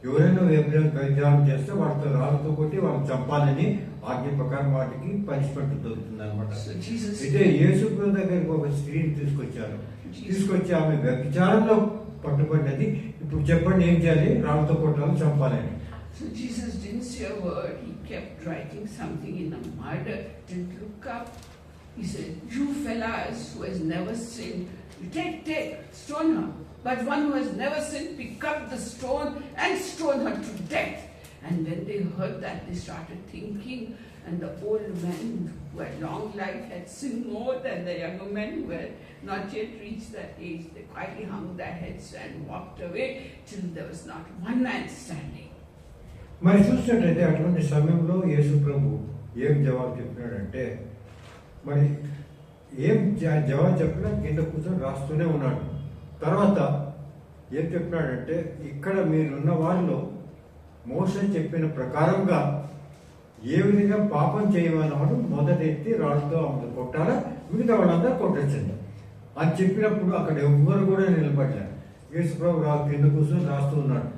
ఎవరైనా వ్యభిచారం చేస్తే వాటితో రాళ్ళతో కొట్టి వాళ్ళని చంపాలని ఆజ్ఞ ప్రకారం వాటికి పనిష్మెంట్ దొరుకుతుంది అనమాట. అయితే యేసు దగ్గరికి ఒక స్త్రీని తీసుకొచ్చి ఆమె వ్యభిచారంలో పట్టుబడినది. ఇప్పుడు చెప్పండి ఏం చేయాలి? రాళ్ళతో కొట్టాలని చంపాలని. So Jesus didn't say a word. He kept writing something in the mud. Didn't look up. He said, you fellas who has never sinned, take, stone her. But one who has never sinned, pick up the stone and stone her to death. And when they heard that, they started thinking, and the old men who had long life had sinned more than the younger men who had not yet reached that age. They quietly hung their heads and walked away till there was not one man standing. మరి చూసినట్టయితే అటువంటి సమయంలో యేసు ప్రభు ఏం జవాబు చెప్పినాడంటే, మరి ఏం జవాబు చెప్పినా కింద కూర్చొని రాస్తూనే ఉన్నాడు. తర్వాత ఏం చెప్పినాడంటే, ఇక్కడ మీరున్న వారిలో మోసే చెప్పిన ప్రకారంగా ఏ విధంగా పాపం చేయమన్నవాడు మొదట ఎత్తి రాళ్ళతో ఆమె కొట్టాలా, మిగతా వాళ్ళందరూ కొట్టచ్చండి అని చెప్పినప్పుడు అక్కడ ఎవ్వరు కూడా నిలబడ్డారు. యేసు ప్రభు కింద కూర్చొని రాస్తూ ఉన్నాడు.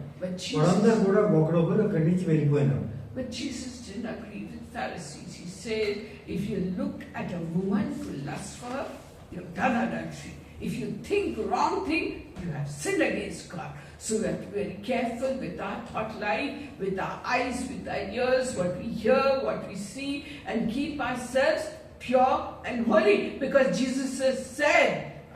వాళ్ళందరూ కూడా ఒకడొకరు అక్కడి నుంచి వెళ్ళిపోయినారు. But Jesus didn't agree with Pharisees. He said, if you look at a woman to lust for her, you've done adultery. If you think wrong thing, you have sinned against God. So we have to be very careful with our thought life, with our eyes, with our ears, what we hear, what we see, and keep ourselves pure and holy. Because Jesus has said,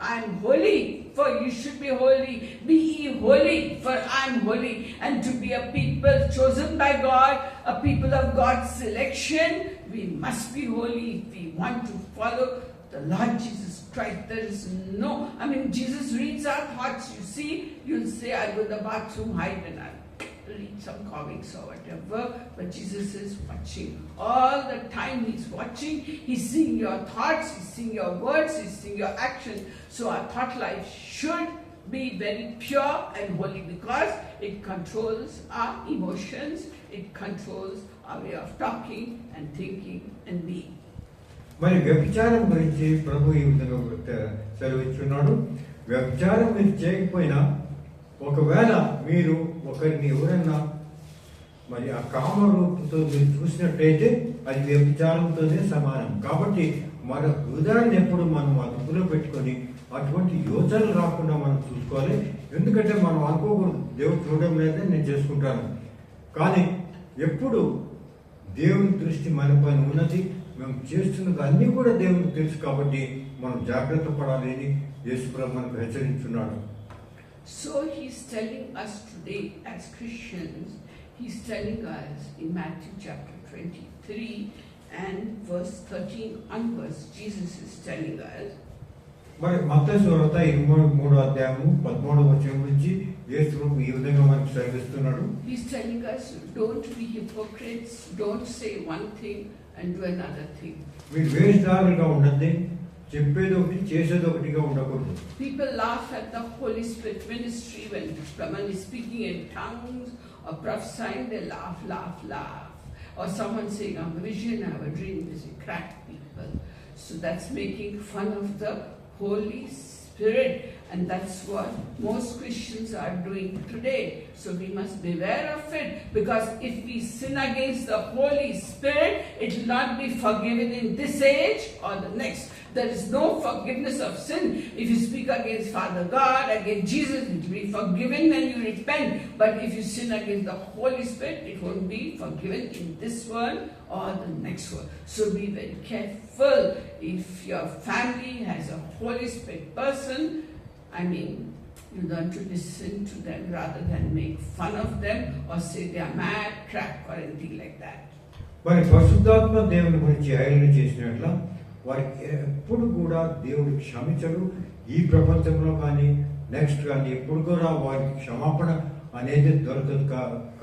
I am holy, for you should be holy. Be ye holy, for I am holy. And to be a people chosen by God, a people of God's selection, we must be holy if we want to follow the Lord Jesus Christ. There is no, Jesus reads our thoughts. You see, you'll say, I'll go to the bathroom, hide, and I'll read some comics or whatever. But Jesus is watching. All the time He's watching. He's seeing your thoughts, He's seeing your words, He's seeing your actions. So our thought life should be very pure and holy because it controls our emotions, it controls our way of talking and thinking and being. మరి వ్యభిచారం గురించి ప్రభు ఈ విధంగా సెలవిస్తున్నాడు. వ్యభిచారం మీరు చేయకపోయినా ఒకవేళ మీరు ఒకరిని ఎవరైనా మరి ఆ కామరూపుతో మీరు చూసినట్టయితే అది వ్యభిచారంతోనే సమానం. కాబట్టి మన హృదయాన్ని ఎప్పుడు మనం అదుపులో పెట్టుకొని అటువంటి యోచనలు రాకుండా మనం చూసుకోవాలి. ఎందుకంటే మనం అనుకోకూడదు దేవుడు చూడడం లేదని నేను చేసుకుంటాను, కానీ ఎప్పుడు దేవుని దృష్టి మన పైన ఉన్నది, మేము చేస్తున్నది అన్నీ కూడా దేవునికి తెలుసు. కాబట్టి మనం జాగ్రత్త పడాలి అని యేసు ప్రభు మనకు హెచ్చరించున్నాడు. So He's telling us today as Christians, He's telling us in Matthew chapter 23 and verse 13 onwards, Jesus is telling us. మరి మత్తయి సువార్త 23వ అధ్యాయము 13వ వచనం నుంచి యేసు ప్రభు ఈ విధంగా మనకు సెలవిస్తున్నాడు. He's telling us, don't be hypocrites, don't say one thing and do another thing. మీరు వేషధారులుగా ఉండద్దు, చెప్పేది ఒకటి చేసేది ఒకటిగా ఉండకూడదు. People laugh at the Holy Spirit ministry when someone is speaking in tongues or prophesying, they laugh. Or someone saying, I have a vision, I have a dream, they say, crack people. So that's making fun of the Holy Spirit. And that's what most Christians are doing today. So we must beware of it, because if we sin against the Holy Spirit, it will not be forgiven in this age or the next. There is no forgiveness of sin. If you speak against Father God, against Jesus, it will be forgiven when you repent. But if you sin against the Holy Spirit, it won't be forgiven in this world or the next world. So be very careful. If your family has a Holy Spirit person, I mean, you learn to listen to them rather than make fun of them or say they are mad, crack or anything like that. మరి పరిశుద్ధాత్మ దేవుని గురించి highlight చేసినట్ల వారికి ఎప్పుడు కూడా దేవుడు క్షమించడు. ఈ ప్రపంచంలో కానీ నెక్స్ట్ కానీ ఎప్పుడు కూడా వారికి క్షమాపణ అనేది దొరకదు.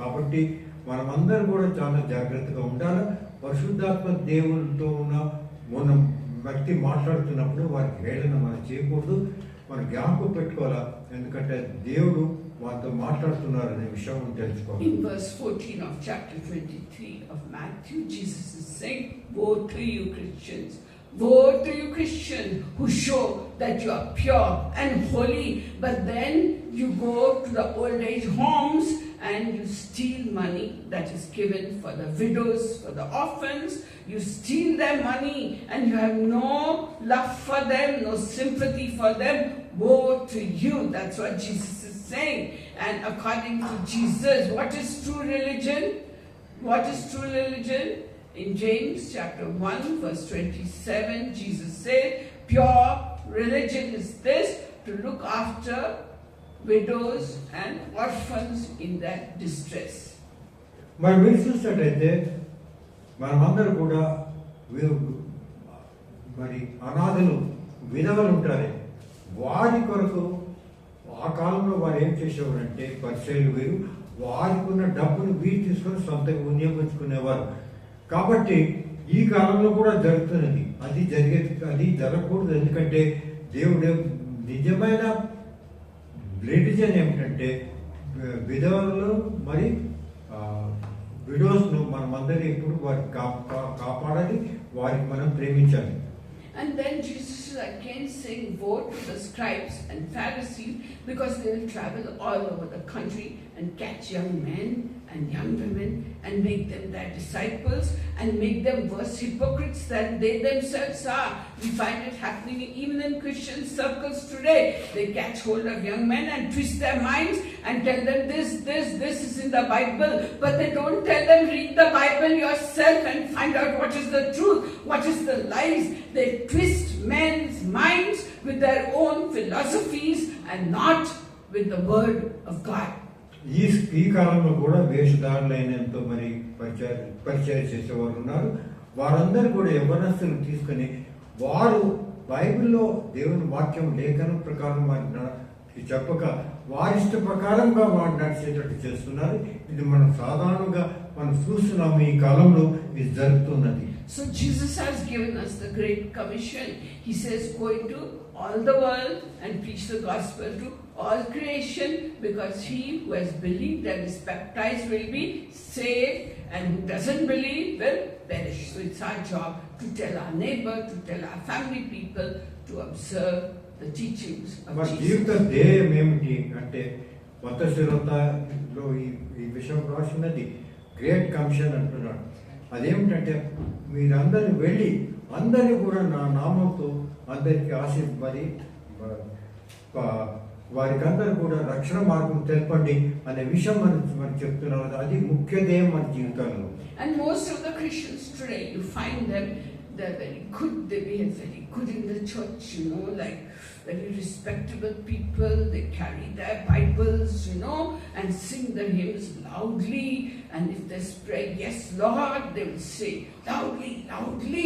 కాబట్టి మనమందరం కూడా చాలా జాగ్రత్తగా ఉండాలి. పరిశుద్ధాత్మ దేవునితో ఉన్న మనం వ్యక్తి మాట్లాడుతున్నప్పుడు వారికి హేళన మనం చేయకూడదు. మనం జ్ఞాపకం పెట్టుకోవాలా, ఎందుకంటే దేవుడు వారితో మాట్లాడుతున్నారనే విషయం తెలుసుకోవాలి. In verse 14 of chapter 23 of Matthew, Jesus is saying, woe to you Christians, woe to you Christians who show that you are pure and holy, but then you go to the old age homes and you steal money that is given for the widows, for the orphans. You steal their money and you have no love for them, no sympathy for them. Woe to you. That's what Jesus is saying. And according to Jesus, what is true religion? What is true religion? In James chapter 1 verse 27, Jesus said, pure religion is this, to look after widows and orphans in their distress. మరి మీరు చూసినట్టయితే మనమందరూ కూడా మరి అనాథలు విధవలు ఉంటారే, వారి కొరకు ఆ కాలంలో వారు ఏం చేసేవారంటే పరిచయాలు వేరు, వారికి ఉన్న డబ్బును వీరు తీసుకొని సొంతంగా వినియోగించుకునేవారు. కాబట్టి ఈ కాలంలో కూడా జరుగుతున్నది. అది జరగకూడదు. ఎందుకంటే దేవుడు నిజమైన రిలీజియన్ ఏమిటంటే విధవలు మరి విడోస్ను మనమందరం ఎప్పుడు వారికి కాపాడాలి, వారికి మనం ప్రేమించాలి. And then Jesus is again saying, woe to the scribes and Pharisees, because they will travel all over the country and catch young men and young women and make them their disciples and make them worse hypocrites than they themselves are. We find it happening even in Christian circles today. They catch hold of young men and twist their minds and tell them this is in the Bible, but they don't tell them read the Bible yourself and find out what is the truth, what is the lies. They twist men's minds with their own philosophies and not with the word of God. ఈ కాలంలో కూడా వేషధారులైనంతో మరి పరిచయం చేసేవారు ఉన్నారు. వారందరూ కూడా యవ్వనస్తులు తీసుకుని వారు బైబిల్లో దేవుని వాక్యం లేఖనం ప్రకారం వారి చెప్పక వారిష్ట ప్రకారంగా వారు నడిచేటట్టు చేస్తున్నారు. ఇది మనం సాధారణంగా మనం చూస్తున్నాము. ఈ కాలంలో ఇది జరుగుతున్నది. So Jesus has given us the Great Commission. He says, go into all the world and preach the gospel to all creation, because he who has believed and is baptized will be saved, and who doesn't believe will perish. So it's our job to tell our neighbor, to tell our family people to observe the teachings of మన Jesus. జీవిత ధ్యేయం ఏమిటి అంటే మత్తయి-లో ఈ విషయం రాసినది great commission అంటున్నాడు. అదేమిటంటే మీరందరూ వెళ్ళి అందరినీ కూడా నా నామంతో అందరికీ ఆశీర్వది వారికి అందరూ కూడా రక్షణ మార్గం తెలపండి అనే విషయం మనం చెప్తున్నారు. అది ముఖ్య ధ్యేయం మన జీవితాల్లో. And most of the Christians today, you find them, they're very good, they behave very good in the church, like very respectable people. They carry their Bibles, and sing the hymns loudly. And if they pray, yes, Lord, they will say loudly,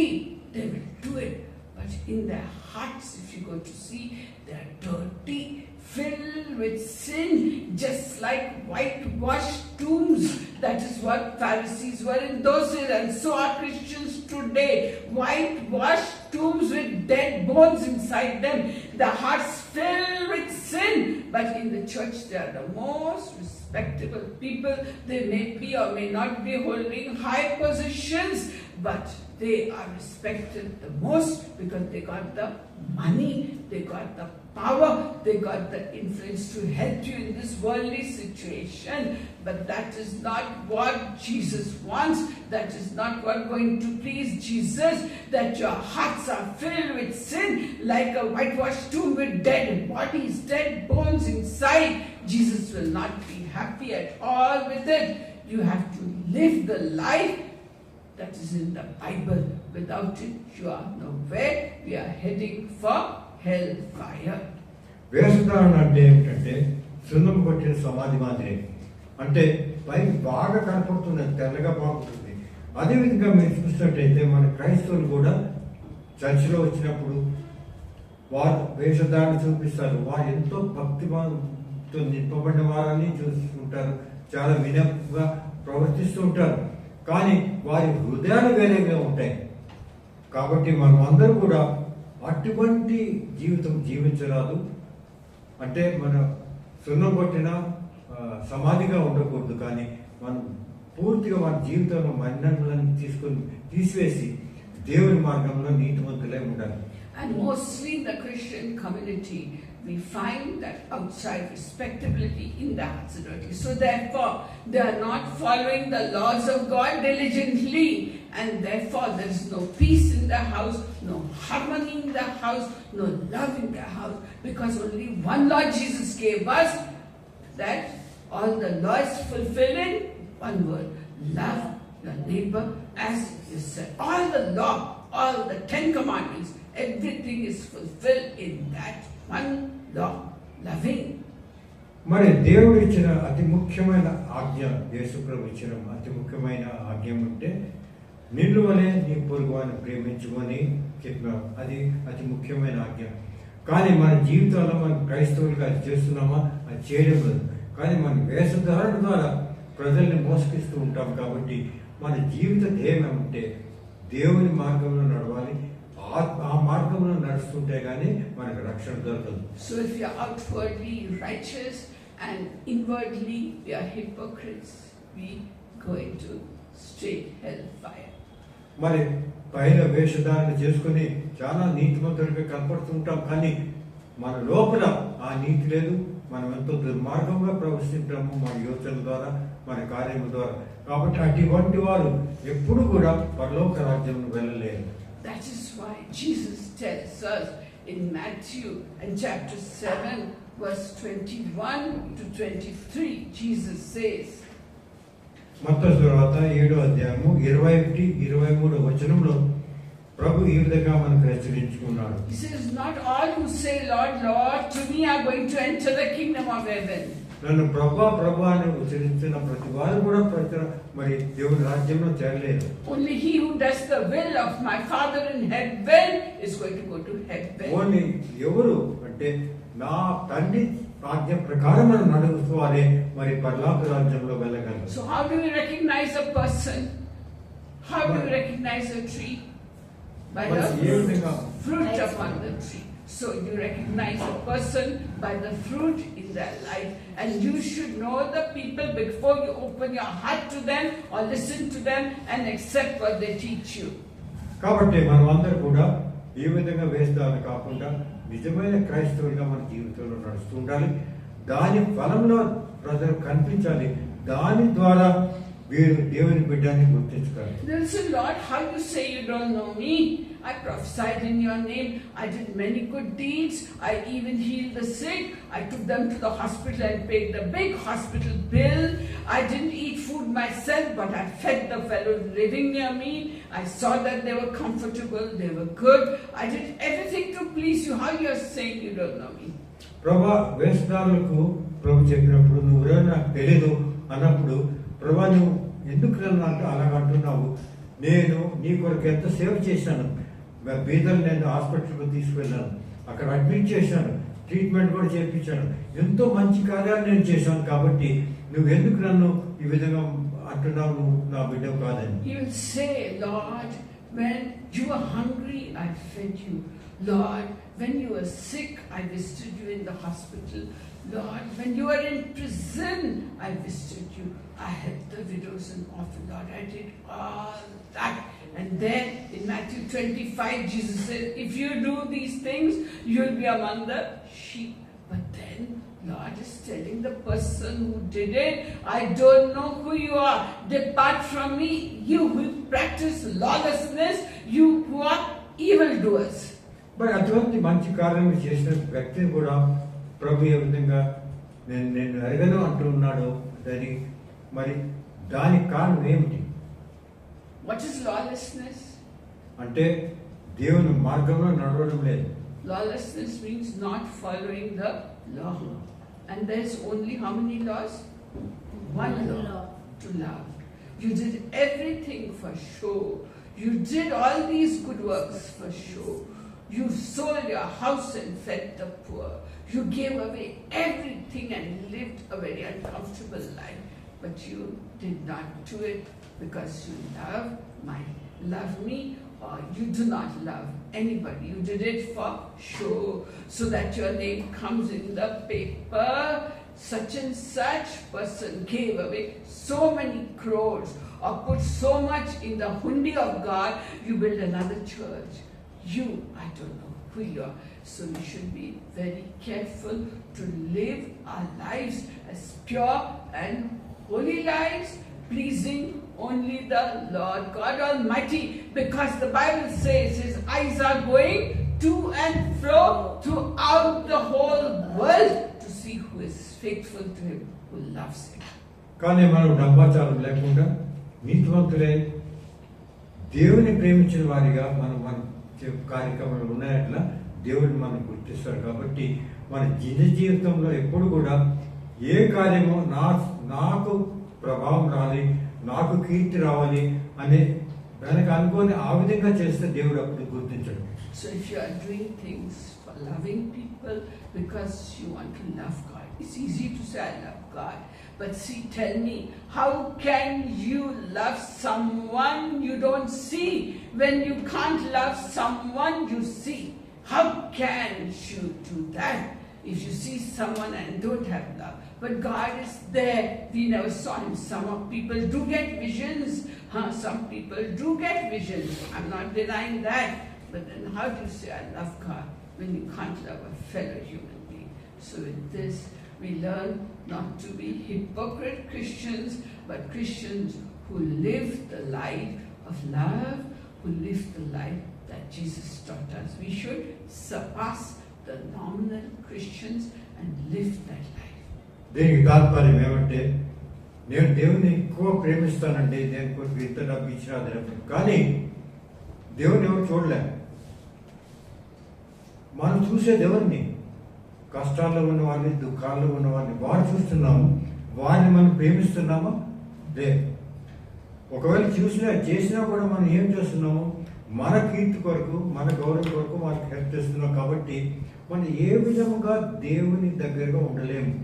they will do it. But in their hearts, if you go to see, they're dirty, filled with sin, just like whitewashed tombs. That is what Pharisees were in those days, and so are Christians today. Whitewashed tombs with dead bones inside them. The hearts filled with sin. But in the church, they are the most respectable people. They may be or may not be holding high positions, but they are respected the most because they got the money, they got the power, they got the influence to help you in this worldly situation. But that is not what Jesus wants. That is not what going to please Jesus. That your hearts are filled with sin like a whitewashed tomb with dead bodies, dead bones inside. Jesus will not be happy at all with it. You have to live the life that is in the Bible. Without it, you are nowhere. We are heading for hellfire. వేషధారణ అంటే ఏమిటంటే సున్నం కొట్టిన సమాధి మాదిరి, అంటే పై బాగా కనపడుతున్నది, తెల్లగా బాగుంటుంది. అదేవిధంగా మీరు చూసినట్టయితే మన క్రైస్తవులు కూడా చర్చిలో వచ్చినప్పుడు వారు వేషధారణ చూపిస్తారు. వారు ఎంతో భక్తితో నింపబడిన వారని చూస్తుంటారు, చాలా వినయంగా ప్రవర్తిస్తూ ఉంటారు. కానీ వారి హృదయాలు వేరేగా ఉంటాయి. కాబట్టి మనం అందరూ కూడా అటువంటి జీవితం జీవించరాదు. అంటే మన సున్నం కొట్టిన సమాధిగా ఉండకూడదు, కానీ మనం పూర్తిగా మన జీవితంలో మలినాలను తీసివేసి దేవుని మార్గంలో నీతిమంతులై ఉండాలి. And mostly in the Christian community, we find that outside respectability in the hearts are dirty. So therefore, they are not following the laws of God diligently. And therefore, there is no peace in the house, no harmony in the house, no love in the house. Because only one Lord Jesus gave us that all the laws fulfilled in one word. Love your neighbor as yourself. All the law, all the 10 commandments, everything is fulfilled in that one law. Loving. మరి దేవుడు ఇచ్చిన అతి ముఖ్యమైన ఆజ్ఞ, యేసుప్రభు ఇచ్చిన అతి ముఖ్యమైన ఆజ్ఞ ఉంటే నిన్ను వలె నీ పొరుగువాన్ని ప్రేమించుకొని చెప్పాం. అది అతి ముఖ్యమైన ఆజ్ఞ. కానీ మన జీవితంలో మనం క్రైస్తవులుగా అది చేస్తున్నామా? అది చేయడం లేదు. కానీ మన వేషధారణ ద్వారా ప్రజల్ని మోసగిస్తూ ఉంటాం. కాబట్టి మన జీవిత ధ్యేయం ఏమంటే దేవుని మార్గంలో నడవాలి. ఆ మార్గంలో నడుస్తుంటే కానీ మనకు రక్షణ దొరకదు. So if you are outwardly righteous and inwardly we are hypocrites, we go into straight hellfire. మరి పైన వేషధారణ చేసుకుని చాలా నీతిమంతులుగా కనపడుతుంటాం, కానీ మన లోపల ఆ నీతి లేదు. మనం ఎంతో దుర్మార్గంగా ప్రవర్తిస్తుంటాము మన యోచన ద్వారా, మన కార్యముల ద్వారా. కాబట్టి అటువంటి వారు ఎప్పుడు కూడా పరలోక రాజ్యం వెళ్ళలేరు. That is why Jesus tells us in Matthew and chapter 7 verse 21 to 23, Jesus says, మత్తయి సువార్త 7వ అధ్యాయము 21-23 వచనంలో ప్రభు ఈ విధంగా మనకు హెచ్చరించుకున్నాడు. He says, not all who say Lord, Lord to me are going to enter the kingdom of heaven. నన్ను ప్రభా ప్రభా అని ఉచ్చరించిన ప్రతి వారు కూడా మరి దేవుని రాజ్యంలో చేరలేరు. Only he who does the will of my Father in heaven is going to go to heaven. Only ఎవరు అంటే నా తండ్రి ఆజ్ఞ ప్రకారం నడుస్తూ వారే మరి పరలోక రాజ్యంలో వెళ్ళగలరు. So how do we recognize a person? How do we recognize a tree? By the fruit upon the tree. So you recognize a person by the fruit in their life, and you should know the people before you open your heart to them or listen to them and accept what they teach you. కాబట్టి మనం అందరూ కూడా ఈ విధంగా వేస్తామని కాకుండా నిజమైన క్రైస్తవులుగా మన జీవితంలో నడుస్తూ ఉండాలి. దాని ఫలంలో ప్రజలు కనిపించాలి. దాని ద్వారా వీరు దేవుని బిడ్డని గుర్తించుకోవాలి. Listen, Lord, how you say you don't know me? I prophesied in your name. I did many good deeds. I even healed the sick. I took them to the hospital and paid the big hospital bill. I didn't eat food myself, but I fed the fellows living near me. I saw that they were comfortable. They were good. I did everything to please you. How you are saying you don't know me? ప్రభా వేషధారులకు ప్రభు చెప్పినప్పుడు నువ్వు నాకు తెలీదు అన్నప్పుడు, ప్రభా నువ్వు ఎందుకు నన్ను అలాగ అంటున్నావు? నేను నీ కొరకు ఎంత సేవ చేశాను. బీదలు నేను హాస్పిటల్కి తీసుకెళ్ళాను, అక్కడ అడ్మిట్ చేశాను, ట్రీట్మెంట్ కూడా చేయించాను, ఎంతో మంచి కార్యాలు నేను చేశాను. కాబట్టి నువ్వు ఎందుకు నన్ను ఈ విధంగా అంటున్నావు? నువ్వు నా బిడ్డ కాదని. He will say, Lord, when you were hungry, I fed you. Lord, when you were sick, I visited you in the hospital. Lord, when you were in prison, I visited you. I helped the widows and orphans. Lord, I did all that. And then in Matthew 25, Jesus said, if you do these things, you'll be among the sheep. But then Lord is telling the person who did it, I don't know who you are. Depart from me, you who practice lawlessness, you who are evildoers. మరి అటువంటి మంచి కార్యం చేసిన వ్యక్తిని కూడా ప్రభు ఏ విధంగా నేను అడగను అంటూ ఉన్నాడు. మరి దానికి కారణం ఏమిటి? What is lawlessness? అంటే దేవుని మార్గంలో నడవడం లేదు. Lawlessness means not following the law. And there's only how many laws? One law, to love. You did everything for show. You did all these good works for show. You sold your house and fed the poor. You gave away everything and lived a very uncomfortable life. But you did not do it because you love me, or you do not love anybody. You did it for show, so that your name comes in the paper. Such and such person gave away so many crores, or put so much in the hundi of God. You build another church. I don't know who you are. So we should be very careful to live our lives as pure and holy lives, pleasing only the Lord God Almighty, because the Bible says His eyes are going to and fro throughout the whole world to see who is faithful to Him, who loves Him. కానీ మనం డబ్బాచారం లేకుండా నీతివంతులై దేవుని ప్రేమించిన వారిగా మన కార్యక్రమాలు ఉన్నాయట్లా దేవుడిని మనం గుర్తిస్తారు. కాబట్టి మన జీవితంలో ఎప్పుడు కూడా ఏ కార్యమో నాకు ప్రభావం రావాలి, నాకు కీర్తి రావాలి అనే దానికి అనుకోని ఆ విధంగా చేస్తే దేవుడు అప్పుడు గుర్తించడు. So if you are doing things for loving people because you want to love God, it's easy to say I love God. But see, tell me, how can you love someone you don't see when you can't love someone you see? How can you do that if you see someone and don't have love? But God is there. We never saw Him. Some people do get visions. Some people do get visions. I'm not denying that. But then how do you say I love God when you can't love a fellow human being? So with this, we learn not to be hypocrite Christians, but Christians who live the life of love, who live the life that Jesus taught us. We should surpass the nominal Christians and live that life. దీనికి తాత్పర్యం ఏమంటే, నేను దేవుని ఎక్కువ ప్రేమిస్తానండి, నేను కొరకు ఇంత డబ్బు ఇచ్చినా కానీ దేవుని ఎవరు చూడలే. మనం చూసేది ఎవరిని? కష్టాల్లో ఉన్న వాళ్ళని, దుఃఖాల్లో ఉన్న వాళ్ళని వారు చూస్తున్నాము. వారిని మనం ప్రేమిస్తున్నామా? లేదు. ఒకవేళ చేసినా కూడా మనం ఏం చేస్తున్నాము? మన కీర్తి కొరకు, మన గౌరవం కొరకు మనకు హెల్ప్ చేస్తున్నాం. కాబట్టి మనం ఏ విధముగా దేవుని దగ్గరగా ఉండలేము,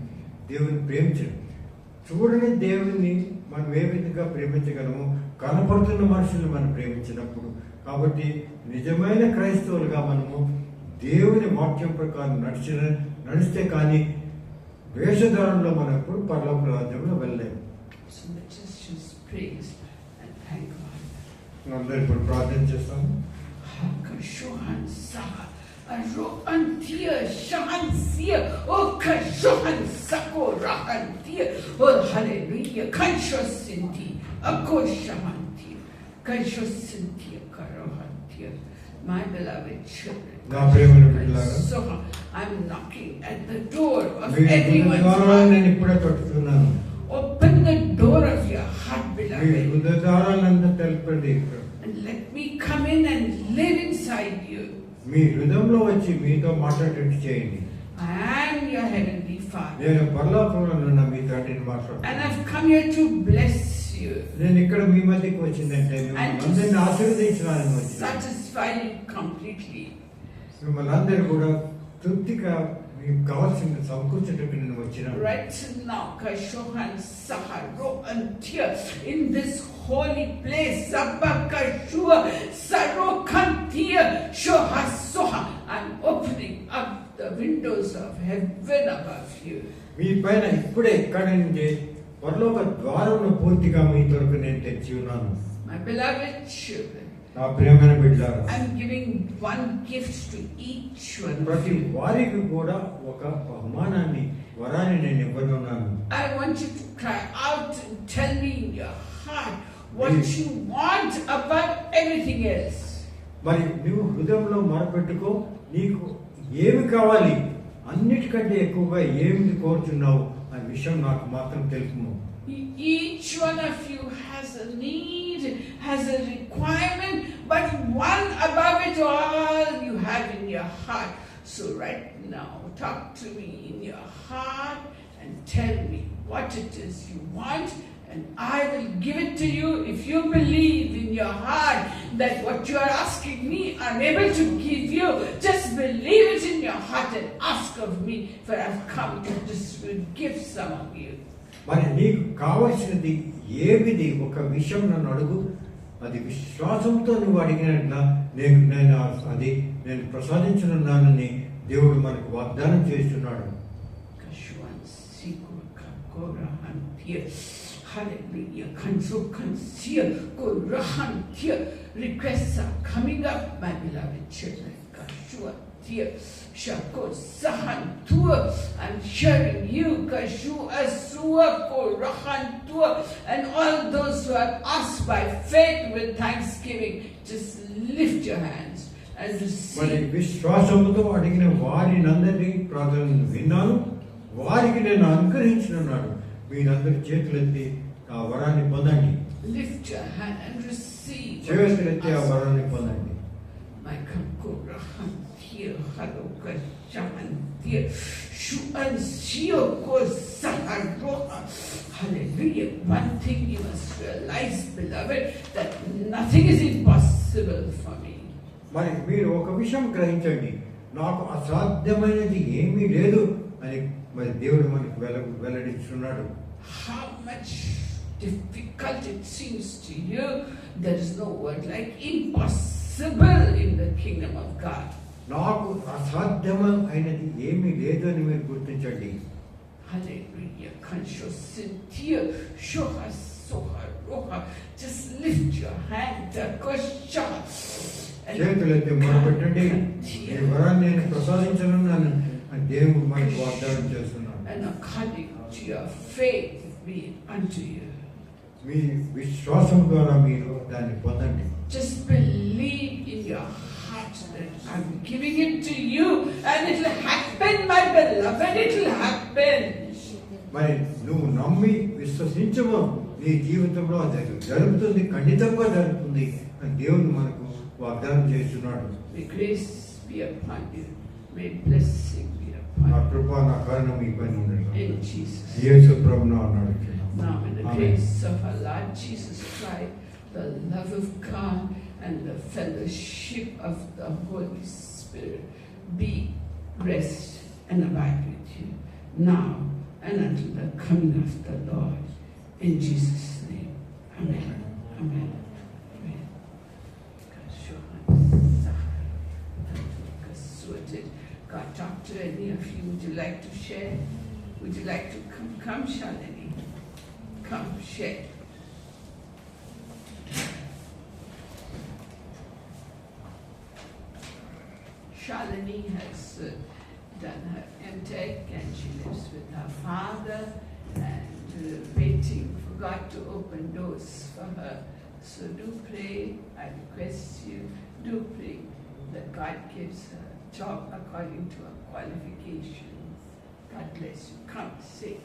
దేవుని ప్రేమించడం. చూడని దేవుని మనం ఏ విధంగా ప్రేమించగలము? కనపడుతున్న మనుషులను మనం ప్రేమించినప్పుడు. కాబట్టి నిజమైన క్రైస్తవులుగా మనము దేవుని వాక్యం ప్రకారం నడిస్తే కానీ వేషధారణలో మనం ఎప్పుడు పరలోక రాజ్యంలో వెళ్ళలేము. అందరూ ఇప్పుడు ప్రార్థన చేస్తాము. My beloved children, so I'm knocking at the door of everyone's heart. Open the door of your heart, beloved, and let me come in and live inside you. I am your heavenly Father, and I've come here to bless you నేను ఇక్కడ మీ మధ్యకి వచ్చిందంటే అందరిని ఆశీర్వదించడానికి వచ్చి satisfy you completely. మిమ్మల్ని అందరూ కూడా తృప్తిగా మీకు కావాల్సిన సమకూర్చడానికి నేను వచ్చిన. Right now, Kashohan Saharo and tears in this holy place, Sabakashua Sarokantia Shohasoha. I'm opening up the windows of heaven above you. మీ పైన ఇప్పుడే ఇక్కడ నుండి పరలోక ద్వారమును పూర్తిగా మీ కొరకు నేను తెచ్చి ఉన్నాను. My beloved children, నా ప్రియమైన బిడ్డలారా, I'm giving one gift to each one of ప్రతి you. వారికి కూడా ఒక బహుమానాన్ని వరాన్ని నేను ఇవ్వనున్నాను. I want you to cry out and tell me in your heart what you want above everything else. మరి నువ్వు హృదయంలో మొరపెట్టుకో, నీకు ఏమి కావాలి, అన్నిటికంటే ఎక్కువగా ఏమి కోరుతున్నావు అనే విషయం నాకు మాత్రం తెలుసుము. Each one of you has a need, has a requirement, but one above it all you have in your heart. So right now, talk to me in your heart and tell me what it is you want, and I will give it to you if you believe in your heart that what you are asking me, I'm able to give you. Just believe it in your heart and ask of me, for I've come to distribute gifts among you. మరి నీకు కావలసినది ఏమిది, ఒక విషయం నన్ను అడుగు, అది విశ్వాసంతో నువ్వు అడిగినట్లా నేను ప్రసాదించనున్నానని దేవుడు మనకు వాగ్దానం చేస్తున్నాడు. Hallelujah. Requests are coming up, my beloved children. I'm hearing you, and all those who have asked by faith with thanksgiving, just lift your hands and మరి receive. విశ్వాసముతో అడిగిన వారినందరి ప్రార్థనను విన్నాను, వారికి నేను అనుగ్రహించినాడు. మీరందరి చేతులెత్తి ఆ వరాన్ని పొందండి. Lift your hand and receive. చేతులెత్తి ఆ వరాన్ని పొందండి. My Kankurahan here, Haluka Shaman here, Shuan Shio Saharoha. Hallelujah. One thing you must realize, beloved, that nothing is impossible for me. మరి మీరు ఒక విషయం గ్రహించండి, నాకు అసాధ్యమైనది ఏమీ లేదు అని మరి దేవుడు మనకు వెల్లడిస్తున్నాడు. How much difficult it seems to you, there is no word like impossible in the kingdom of God. నాకు అసాధ్యమైనది ఏమీ లేదు అని మీరు గుర్తించండి. Hallelujah. Kansho Cynthia, Shoha Soha Roha. Just lift your hand. Kosha. చేతులెత్తి మొదలుపెట్టండి, ఈ వరాన్ని నేను ప్రసాదించనున్నాను అని దేవుడు మనకు వాగ్దానం చేస్తున్నాడు. And according to your faith be unto you. మీ విశ్వాసం ద్వారా మీరు దాన్ని పొందండి. Just believe in your heart that I'm giving it to you and it will happen, my beloved, it will happen. మరి నువ్వు నమ్మి విశ్వసించము, నీ జీవితంలో అది జరుగుతుంది, ఖండితంగా జరుగుతుంది అని దేవుడు మనకు వాగ్దానం చేస్తున్నాడు. May grace be upon you. May blessing be upon నా you. కృప, నా కారణం ఈ పని ఉన్నది. In Jesus. యేసు ప్రభువును అన్నాడు. Now in the grace of our Lord Jesus Christ, the love of God and the fellowship of the Holy Spirit be, rest and abide with you now and until the coming of the Lord. In Jesus' name. Amen. Amen. Amen. God, talk to any of you. Would you like to share? Would you like to come? Come, Shalini. Come, share. Shalini has done her MTech and she lives with her father and waiting for God to open doors for her. So do pray. I request you, do pray that God gives her a job according to her qualifications. God bless you. Come, say.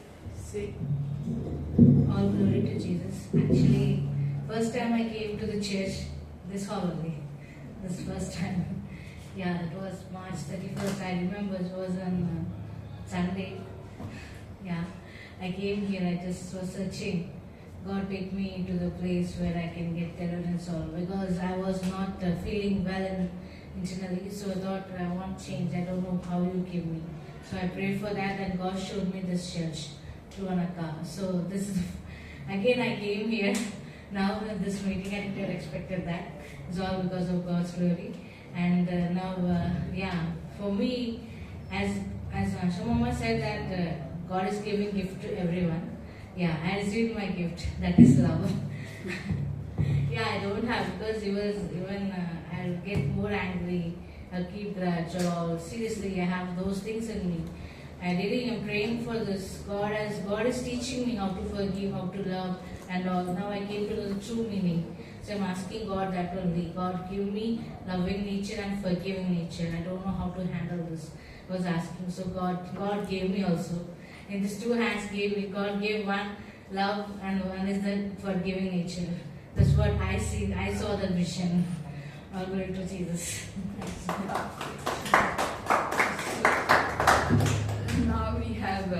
All glory to Jesus. Actually, first time I came to the church, this holiday, this first time. Yeah, it was March 31st. I remember it was on Sunday. Yeah, I came here. I just was searching. God take me to the place where I can get deliverance all, because I was not feeling well internally. So I thought I want change. I don't know how you give me. So I prayed for that, and God showed me this church, Truanaka. So this is again I came here now in this meeting. I didn't expected that. It's all because of God's glory. And now, for me, as Shamama said that God is giving gift to everyone. Yeah, I received my gift. That is love. Yeah, I don't have because he was even I'll get more angry. I'll keep grudge or seriously I have those things in me. I really am praying for this. God is teaching me how to forgive, how to love, and all. Now I came to know the true meaning. So I'm asking God that only. God give me loving nature and forgiving nature. I don't know how to handle this. I was asking. So God gave me also. In these two hands God gave one love and one is the forgiving nature. That's what I see. I saw the vision. All glory to Jesus. Now we have,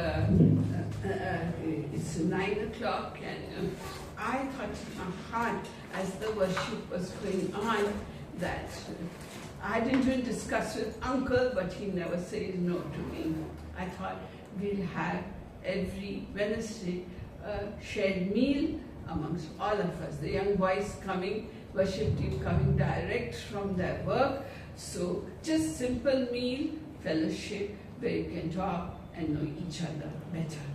it's 9 o'clock, and I thought in my heart as the worship was going on that I didn't even discuss with Uncle, but he never says no to me. I thought we'll have every Wednesday a shared meal amongst all of us. The young boys coming, worship team coming direct from their work. So just simple meal, fellowship, where you can talk and know each other better.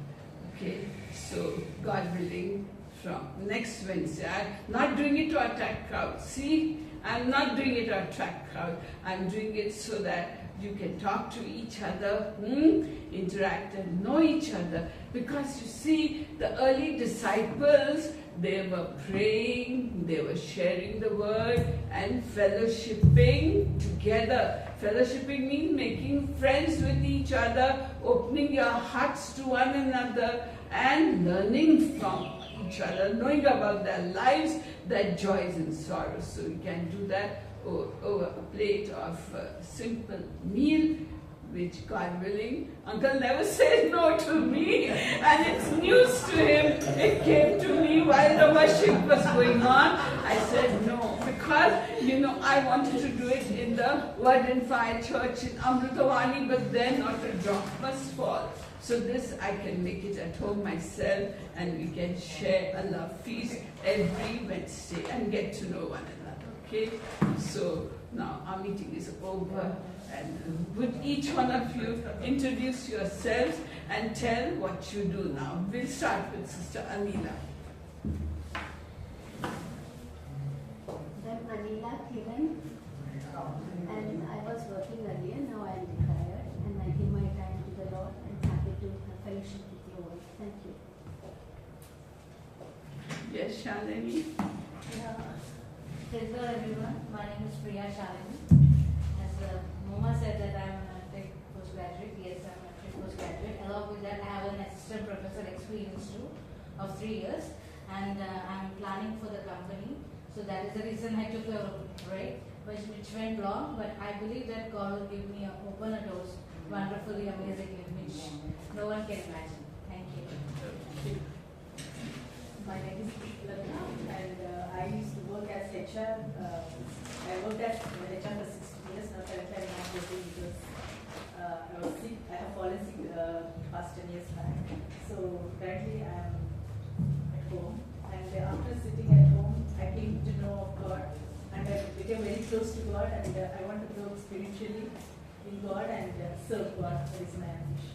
Okay, so God willing, from next Wednesday, I'm not doing it to attract crowd. See, I'm not doing it to attract crowd. I'm doing it so that you can talk to each other, interact and know each other. Because you see, the early disciples, they were praying, they were sharing the word and fellowshipping together. Fellowshipping means making friends with each other, opening your hearts to one another and learning from each other, knowing about their lives, their joys and sorrows. So you can do that over a plate of simple meal, which God willing, Uncle never said no to me, and it's news to him. It came to me while the worship was going on. I said no, because I wanted to do it in the Word and Fire Church in Amrutavani, but then not a drop must fall. So this I can make it at home myself, and we can share a love feast every Wednesday and get to know one another. Okay, so now our meeting is over, and would each one of you introduce yourselves and tell what you do now. We'll start with Sister Anila. I'm Anila Kiran, and I was working earlier. Now I am retired, and I give my time to the Lord and happy to have fellowship with you all. Thank you. Yes, Shalini. Praise God, everyone. My name is Priya Shalini. As Moma said that I'm a tech postgraduate. Yes, I'm a tech postgraduate. Along with that, I have an assistant professor experience too of 3 years, and I'm planning for the company. So that is the reason I took a break, which went long. But I believe that God will give me open a doors wonderfully, amazingly, which no one can imagine. Thank you. My name is Latna, and I used to work as HR. I worked as HR for 16 years. Now currently I'm not working because I was sick. I have fallen sick past 10 years back. So currently I am at home, and after sitting at home, I came to know of God, and I became very close to God, and I want to grow spiritually in God and serve God. That is my ambition.